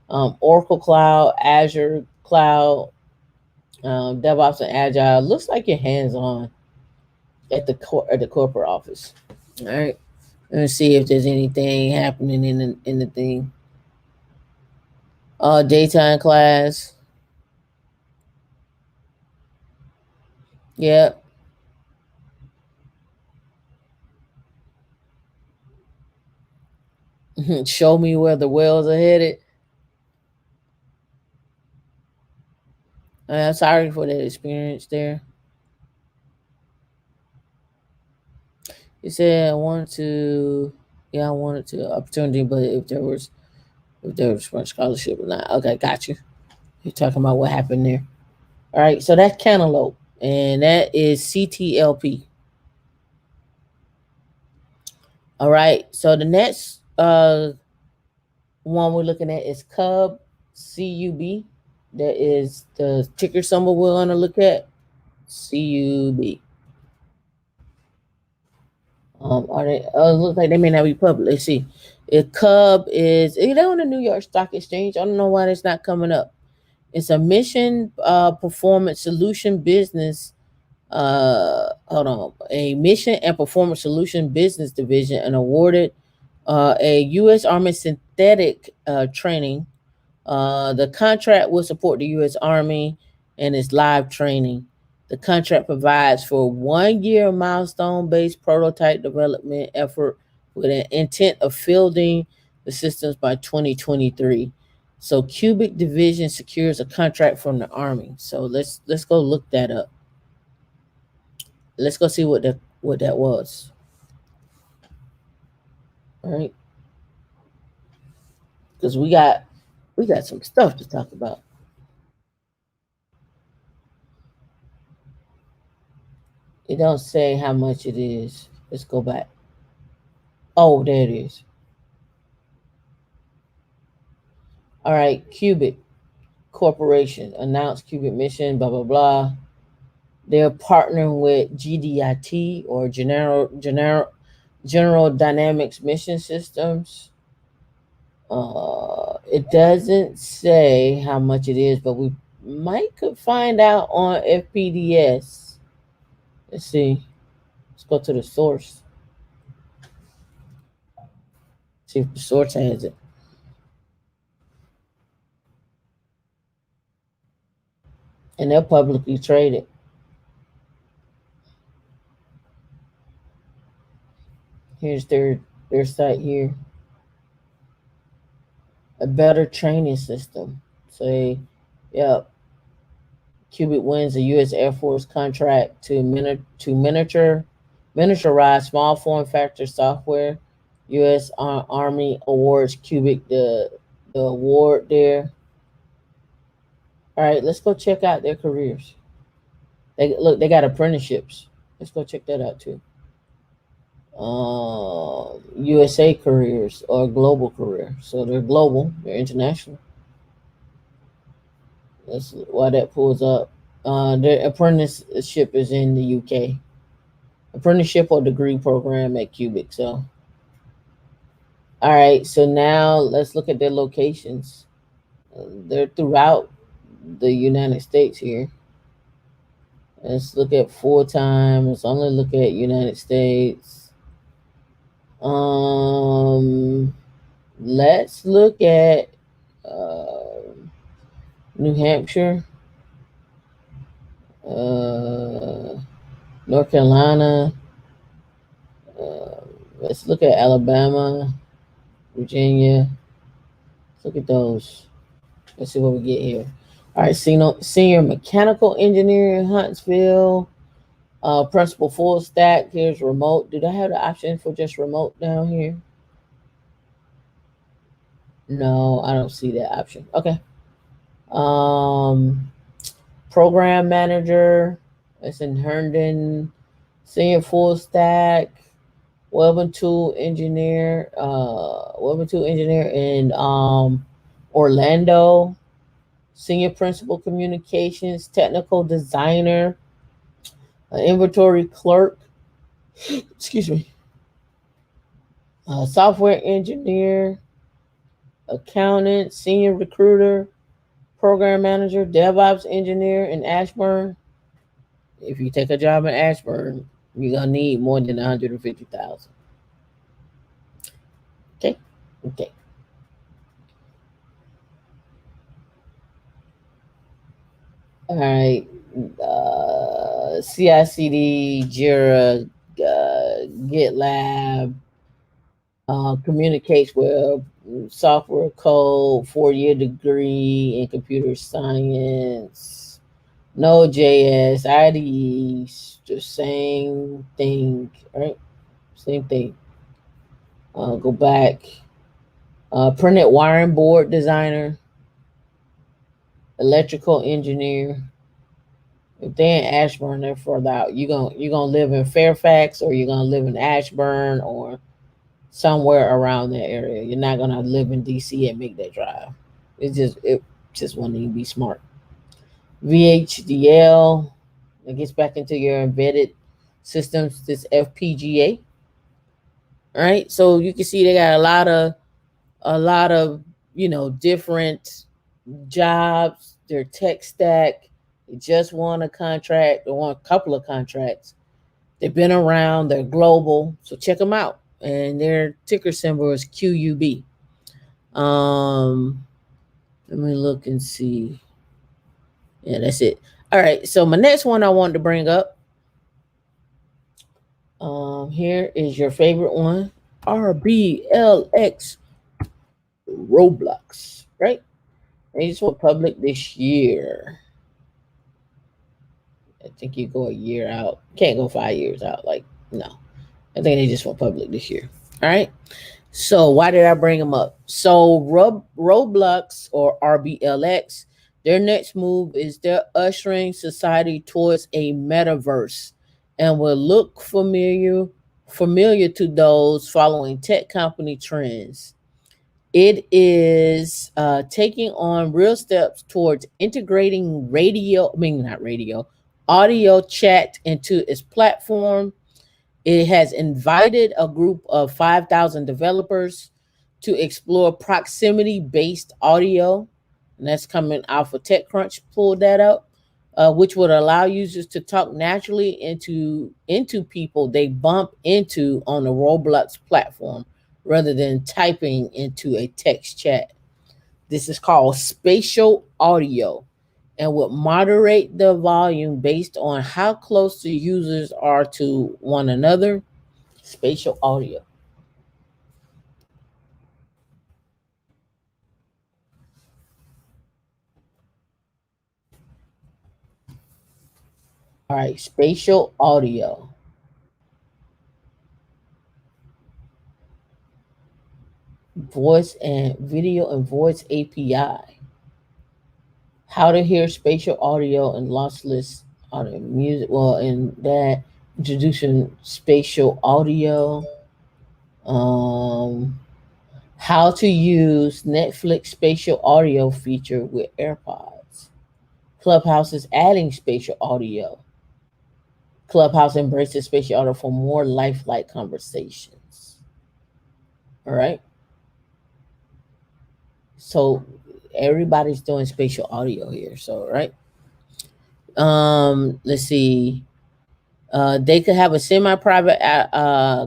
Oracle Cloud, Azure Cloud, DevOps and Agile. Looks like you're hands-on at the corporate office. All right. Let's see if there's anything happening in the thing. Daytime class. Yep. Show me where the wells are headed. I'm sorry for that experience there. You said I wanted to, yeah, I wanted to opportunity, but if there was a scholarship or not. Okay, got you. You're talking about what happened there. All right, so that's Cantaloupe, and that is CTLP. All right, so the next One we're looking at is Cub, CUB. That is the ticker symbol we're going to look at. CUB. Are they? Looks like they may not be public. Let's see. If Cub is, on the New York Stock Exchange. I don't know why it's not coming up. It's a mission performance solution business. Hold on. A mission and performance solution business division and awarded a U.S. Army synthetic training. The contract will support the U.S. Army and its live training. The contract provides for 1 year milestone based prototype development effort with an intent of fielding the systems by 2023. So Cubic Division secures a contract from the Army. So let's go look that up. Let's go see what that was. All right, because we got some stuff to talk about. It don't say how much it is. Let's go back. Oh, there it is. All right, Cubic Corporation announced Cubic mission, blah blah blah. They're partnering with GDIT or General Dynamics Mission Systems. It doesn't say how much it is, but we might could find out on FPDS. Let's see. Let's go to the source. See if the source has it. And they're publicly traded. Here's their site here. A better training system. So, yeah, Cubic wins a U.S. Air Force contract to miniaturize small form factor software. U.S. Army awards Cubic the award there. All right, let's go check out their careers. They got apprenticeships. Let's go check that out too. USA careers or global career. So they're global. They're international. That's why that pulls up. Their apprenticeship is in the UK. Apprenticeship or degree program at Cubic. So, all right. So now let's look at their locations. They're throughout the United States here. Let's look at full time. Let's only look at United States. Let's look at New Hampshire, North Carolina. Let's look at Alabama, Virginia. Let's look at those. Let's see what we get here. All right, senior mechanical engineer in Huntsville. Principal full stack. Here's remote. Did I have the option for just remote down here? No, I don't see that option. Okay. Um, Program manager. It's in Herndon. Senior full stack. Web and tool engineer. Web and tool engineer in Orlando. Senior principal communications, technical designer, inventory clerk. Excuse me. Software engineer, accountant, senior recruiter, program manager, DevOps engineer in Ashburn. If you take a job in Ashburn, you're gonna need more than 150,000. Okay, okay. All right. CICD, Jira, GitLab, communicates with software code, 4 year degree in computer science, Node.js, IDEs, the same thing, right? Same thing. Go back. Printed wiring board designer, electrical engineer. If they're in Ashburn, they're further out. You gonna live in Fairfax, or you're gonna live in Ashburn, or somewhere around that area. You're not gonna live in DC and make that drive. It just won't even be smart. VHDL, it gets back into your embedded systems. This FPGA, right? So you can see they got a lot of different jobs. Their tech stack. They just won a contract. They won a couple of contracts. They've been around. They're global. So check them out. And their ticker symbol is QUB. Um, Let me look and see. Yeah, that's it. All right. So my next one I wanted to bring up. Here is your favorite one. RBLX Roblox. Right. They just went public this year. I think you go a year out. Can't go 5 years out. Like, no. I think they just went public this year. All right. So why did I bring them up? So Roblox or RBLX, their next move is they're ushering society towards a metaverse and will look familiar to those following tech company trends. It is taking on real steps towards integrating not radio, audio chat into its platform. It has invited a group of 5,000 developers to explore proximity based audio. And that's coming off of TechCrunch, pulled that up, which would allow users to talk naturally into people they bump into on the Roblox platform rather than typing into a text chat. This is called spatial audio and would moderate the volume based on how close the users are to one another. Spatial audio. All right, spatial audio, voice and video and voice API. How to hear spatial audio and lossless audio music. Well, in that introducing spatial audio. Um, how to use Netflix spatial audio feature with AirPods. Clubhouse is adding spatial audio. Clubhouse embraces spatial audio for more lifelike conversations. All right. So everybody's doing spatial audio here. So right. Let's see. They could have a semi-private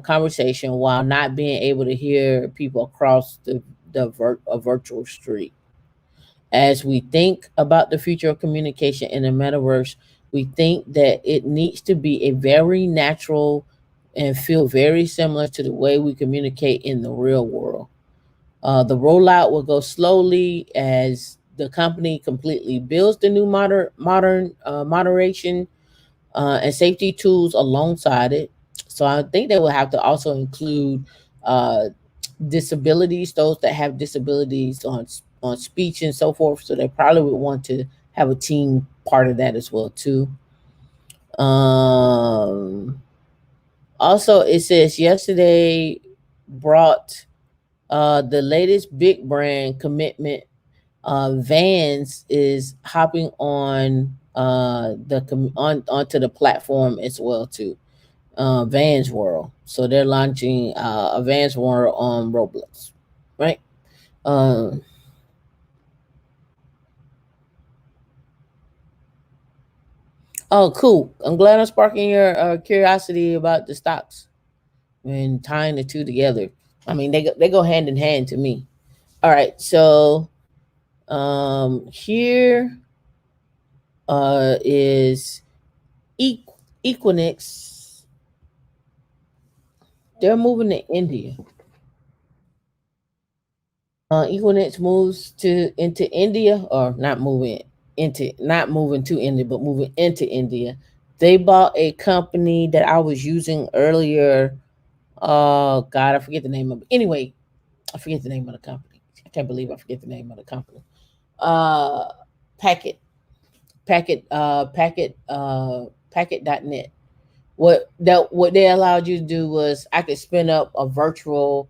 conversation while not being able to hear people across a virtual street. As we think about the future of communication in the metaverse, we think that it needs to be a very natural and feel very similar to the way we communicate in the real world. The rollout will go slowly as the company completely builds the new modern moderation and safety tools alongside it. So I think they will have to also include uh, disabilities, those that have disabilities on speech and so forth. So they probably would want to have a team part of that as well too. Um, Also, it says yesterday brought the latest big brand commitment. Vans is hopping on onto the platform as well too. Vans World. So they're launching a Vans World on Roblox, right? Um, oh, cool. I'm glad I'm sparking your curiosity about the stocks and tying the two together. I mean, they go hand in hand to me. All right, so here is Equinix. They're moving to India. Equinix moves to into India, or not moving to India, but moving into India. They bought a company that I was using earlier. Oh God, I forget the name of it. Anyway, I forget the name of the company. I can't believe I forget the name of the company. Uh, Packet, Packet.net. What they allowed you to do was I could spin up a virtual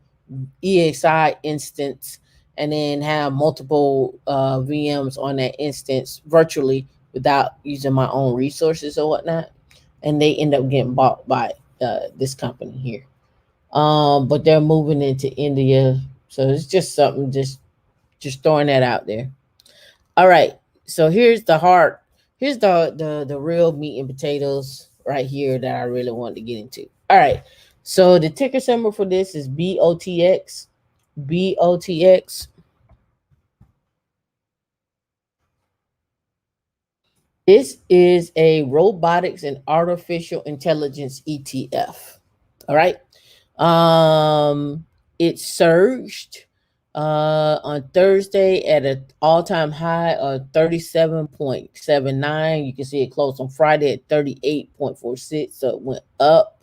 EXI instance and then have multiple VMs on that instance virtually without using my own resources or whatnot. And they end up getting bought by this company here. But they're moving into India, so it's just something. Just throwing that out there. All right. So here's the heart. Here's the real meat and potatoes right here that I really wanted to get into. All right. So the ticker symbol for this is BOTX. BOTX. This is a robotics and artificial intelligence ETF. All right. It surged on Thursday at an all-time high of 37.79. You can see it closed on Friday at 38.46, so it went up.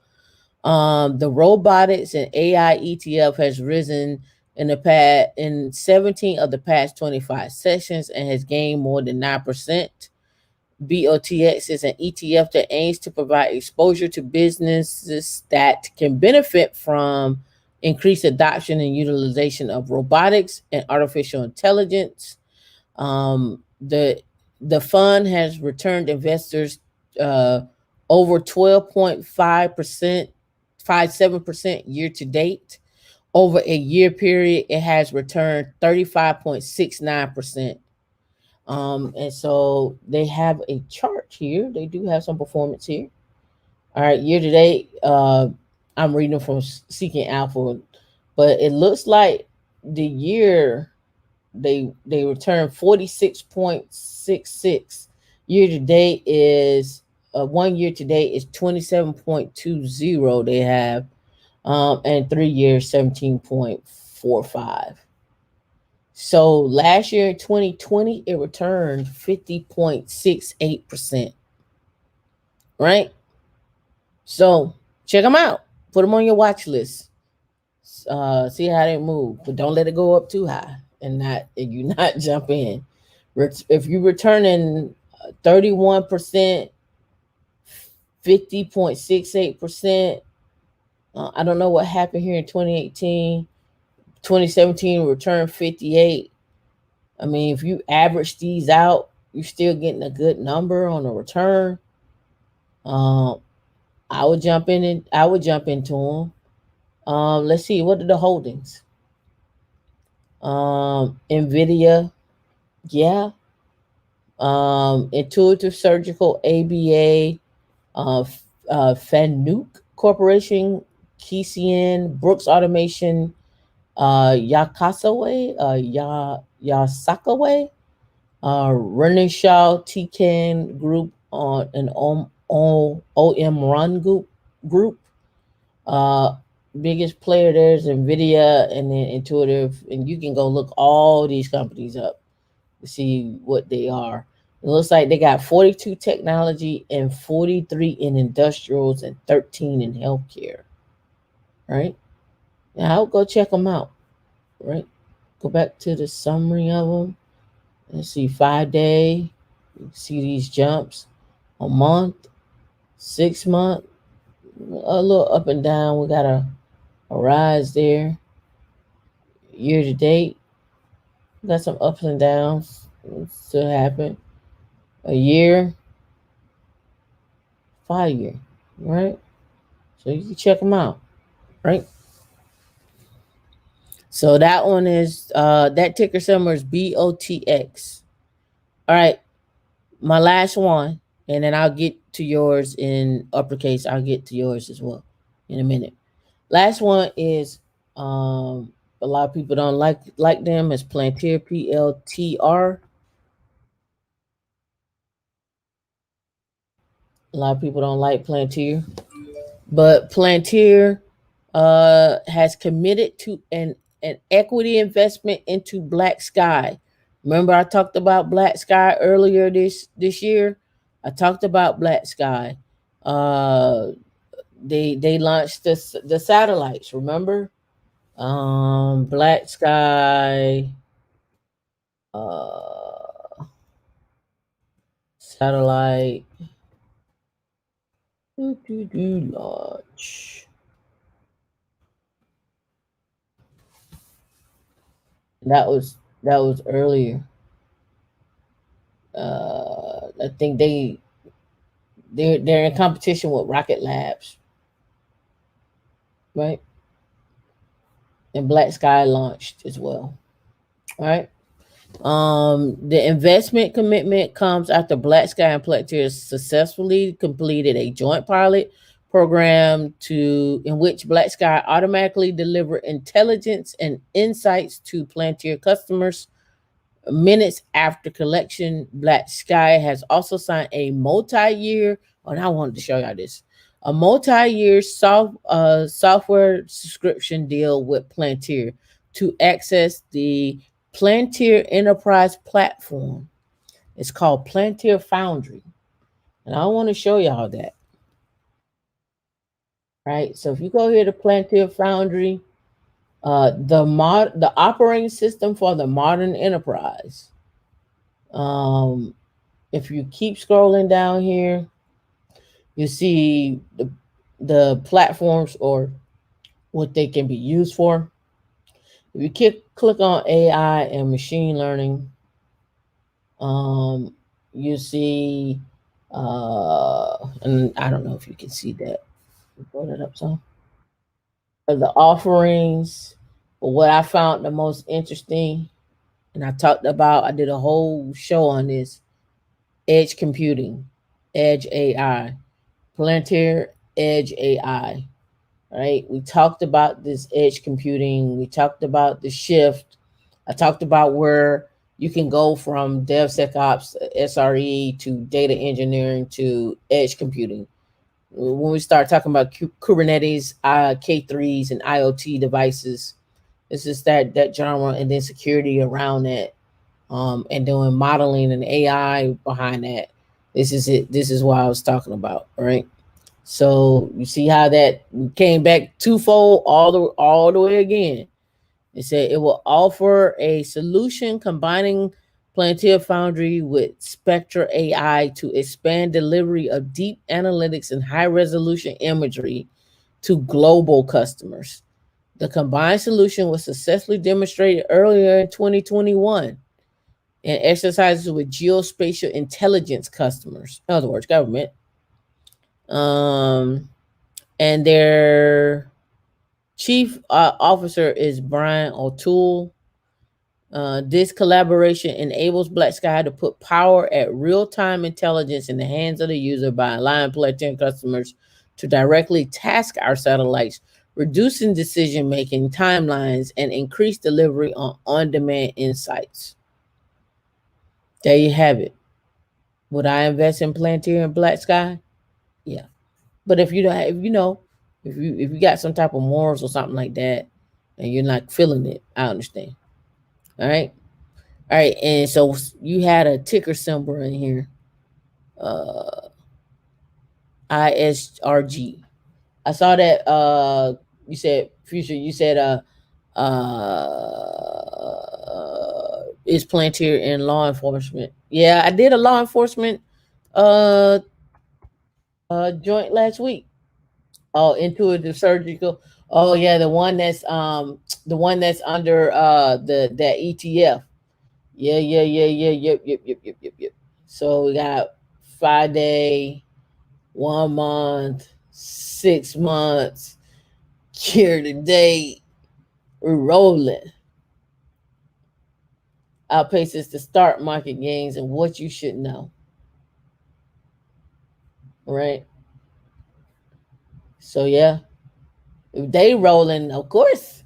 The robotics and AI ETF has risen in 17 of the past 25 sessions and has gained more than 9%. BOTX is an ETF that aims to provide exposure to businesses that can benefit from increased adoption and utilization of robotics and artificial intelligence. The fund has returned investors uh, over 12.5%, 57% year to date. Over a year period, it has returned 35.69%. And so they have a chart here. They do have some performance here. All right, year to date, I'm reading from Seeking Alpha, but it looks like the year they returned 46.66. Year to date is 1 year to date is 27.20 they have, and 3 years 17.45. So last year in 2020, it returned 50.68%. Right? So check them out. Put them on your watch list. See how they move, but don't let it go up too high and you not jump in. If you returning 31%, 50.68%. I don't know what happened here in 2018. 2017 returned 58. I mean, if you average these out, you're still getting a good number on a return. Um, I would jump in and I would jump into them. Let's see, what are the holdings? Nvidia, yeah. Intuitive Surgical, ABA, Fanuc Corporation, KCN, Brooks Automation, Yasakawa, Renishaw, Tikan Group on an OM Run Group. Uh, Biggest player there is Nvidia and then Intuitive, and you can go look all these companies up to see what they are. It looks like they got 42 technology and 43 in industrials and 13 in healthcare. Right? Now I'll go check them out. Right? Go back to the summary of them. Let's see, 5 day. You can see these jumps. A month, 6 month, a little up and down. We got a rise there. Year to date, we got some ups and downs. Still happen. A year, 5 year, right? So you can check them out, right? So that one is that ticker symbol is BOTX. All right, my last one, and then I'll get to yours in uppercase. I'll get to yours as well in a minute. Last one is a lot of people don't like them as Plantier, PLTR. A lot of people don't like Plantier, but Plantier has committed to an equity investment into Black Sky. Remember, I talked about Black Sky earlier this year. I talked about Black Sky. Uh, they launched the satellites. Remember, Black Sky uh, satellite launch. That was earlier. I think they're in competition with Rocket Labs, right? And Black Sky launched as well. All right. The investment commitment comes after Black Sky and Palantir successfully completed a joint pilot program in which Black Sky automatically delivered intelligence and insights to Palantir customers minutes after collection. Black Sky has also signed a multi-year, and I wanted to show y'all this, a multi-year software subscription deal with Palantir to access the Palantir Enterprise platform. It's called Palantir Foundry. And I want to show y'all that. Right. So if you go here to Palantir Foundry, the operating system for the modern enterprise. If you keep scrolling down here, you see the platforms or what they can be used for. If you click on AI and machine learning, you see, and I don't know if you can see that. Pull that up some. The offerings, but what I found the most interesting, and I did a whole show on this, edge computing, edge AI, Palantir edge AI, right? We talked about this edge computing. We talked about the shift. I talked about where you can go from DevSecOps, SRE to data engineering to edge computing. When we start talking about Kubernetes, K3s, and IoT devices, it's just that genre, and then security around that, and doing modeling and AI behind that. This is it. This is what I was talking about, right? So you see how that came back twofold all the way again. It said it will offer a solution combining Palantir Foundry with Spectra AI to expand delivery of deep analytics and high resolution imagery to global customers. The combined solution was successfully demonstrated earlier in 2021 and exercises with geospatial intelligence customers, in other words, government. And their chief officer is Brian O'Toole. This collaboration enables Black Sky to put power at real-time intelligence in the hands of the user by allowing Palantir customers to directly task our satellites, reducing decision-making timelines and increase delivery on on-demand insights. There you have it. Would I invest in Palantir and Black Sky? Yeah. But if you don't, if you got some type of morals or something like that, and you're not feeling it, I understand. All right. All right, and so you had a ticker symbol in here, ISRG. I saw that you said future. You said is Palantir in law enforcement. Yeah, I did a law enforcement uh joint last week. Oh, intuitive surgical. Oh yeah, the one that's under that ETF. Yeah, yeah, yeah, yeah, yep. So we got 5 day, 1 month, 6 months, year to date. We're rolling. Outpaces the start market gains and what you should know. Right? So yeah. If they rolling, of course.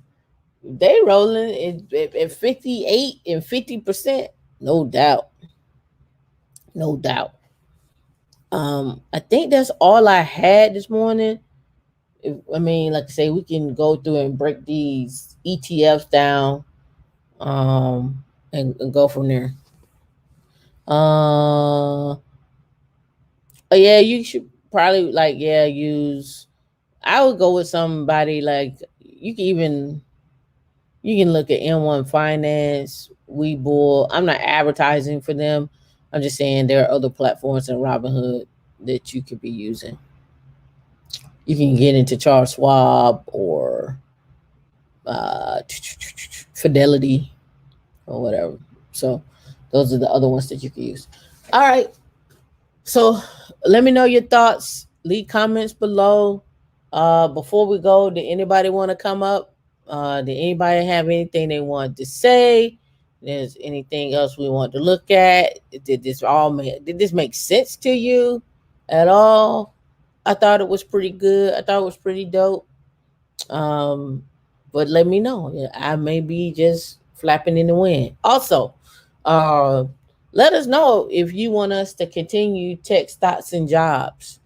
If they rolling at 58 and 50%, no doubt. No doubt. I think that's all I had this morning. I mean, like I say, we can go through and break these ETFs down, and go from there. Oh yeah, you should probably use. I would go with somebody like you can look at M1 Finance, Webull. I'm not advertising for them. I'm just saying there are other platforms in Robinhood that you could be using. You can get into Charles Schwab or Fidelity. or whatever. So those are the other ones that you can use. All right. So let me know your thoughts. Leave comments below. Before we go, did anybody want to come up? Did anybody have anything they wanted to say? There's anything else we want to look at? Did this make sense to you at all? I thought it was pretty good. I thought it was pretty dope. Um, but let me know. Yeah, I may be just flapping in the wind. Also, uh, let us know if you want us to continue tech stocks and jobs,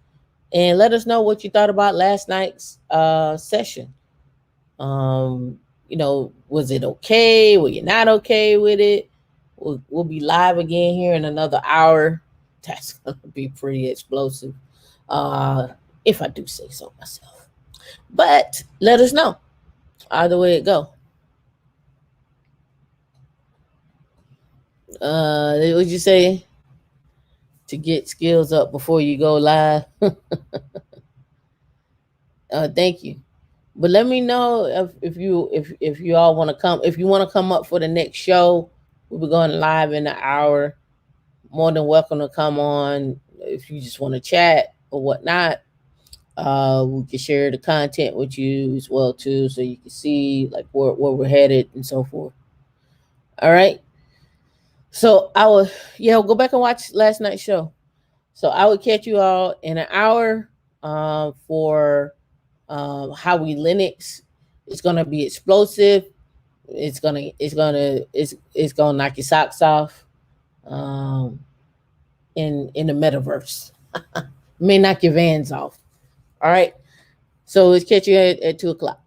and let us know what you thought about last night's session. Was it okay? Were you not okay with it? We'll be live again here in another hour. That's gonna be pretty explosive, uh, if I do say so myself. But let us know either way it go. What would you say to get skills up before you go live? Thank you. But let me know if you all want to come. If you want to come up for the next show, we'll be going live in an hour. More than welcome to come on. If you just want to chat or whatnot, we can share the content with you as well too, so you can see like where we're headed and so forth. All right. So I will, yeah, go back and watch last night's show. So I will catch you all in an hour for Howie Linux. It's gonna be explosive. It's gonna knock your socks off um, in the metaverse. May knock your vans off. All right. So let's catch you at 2 o'clock.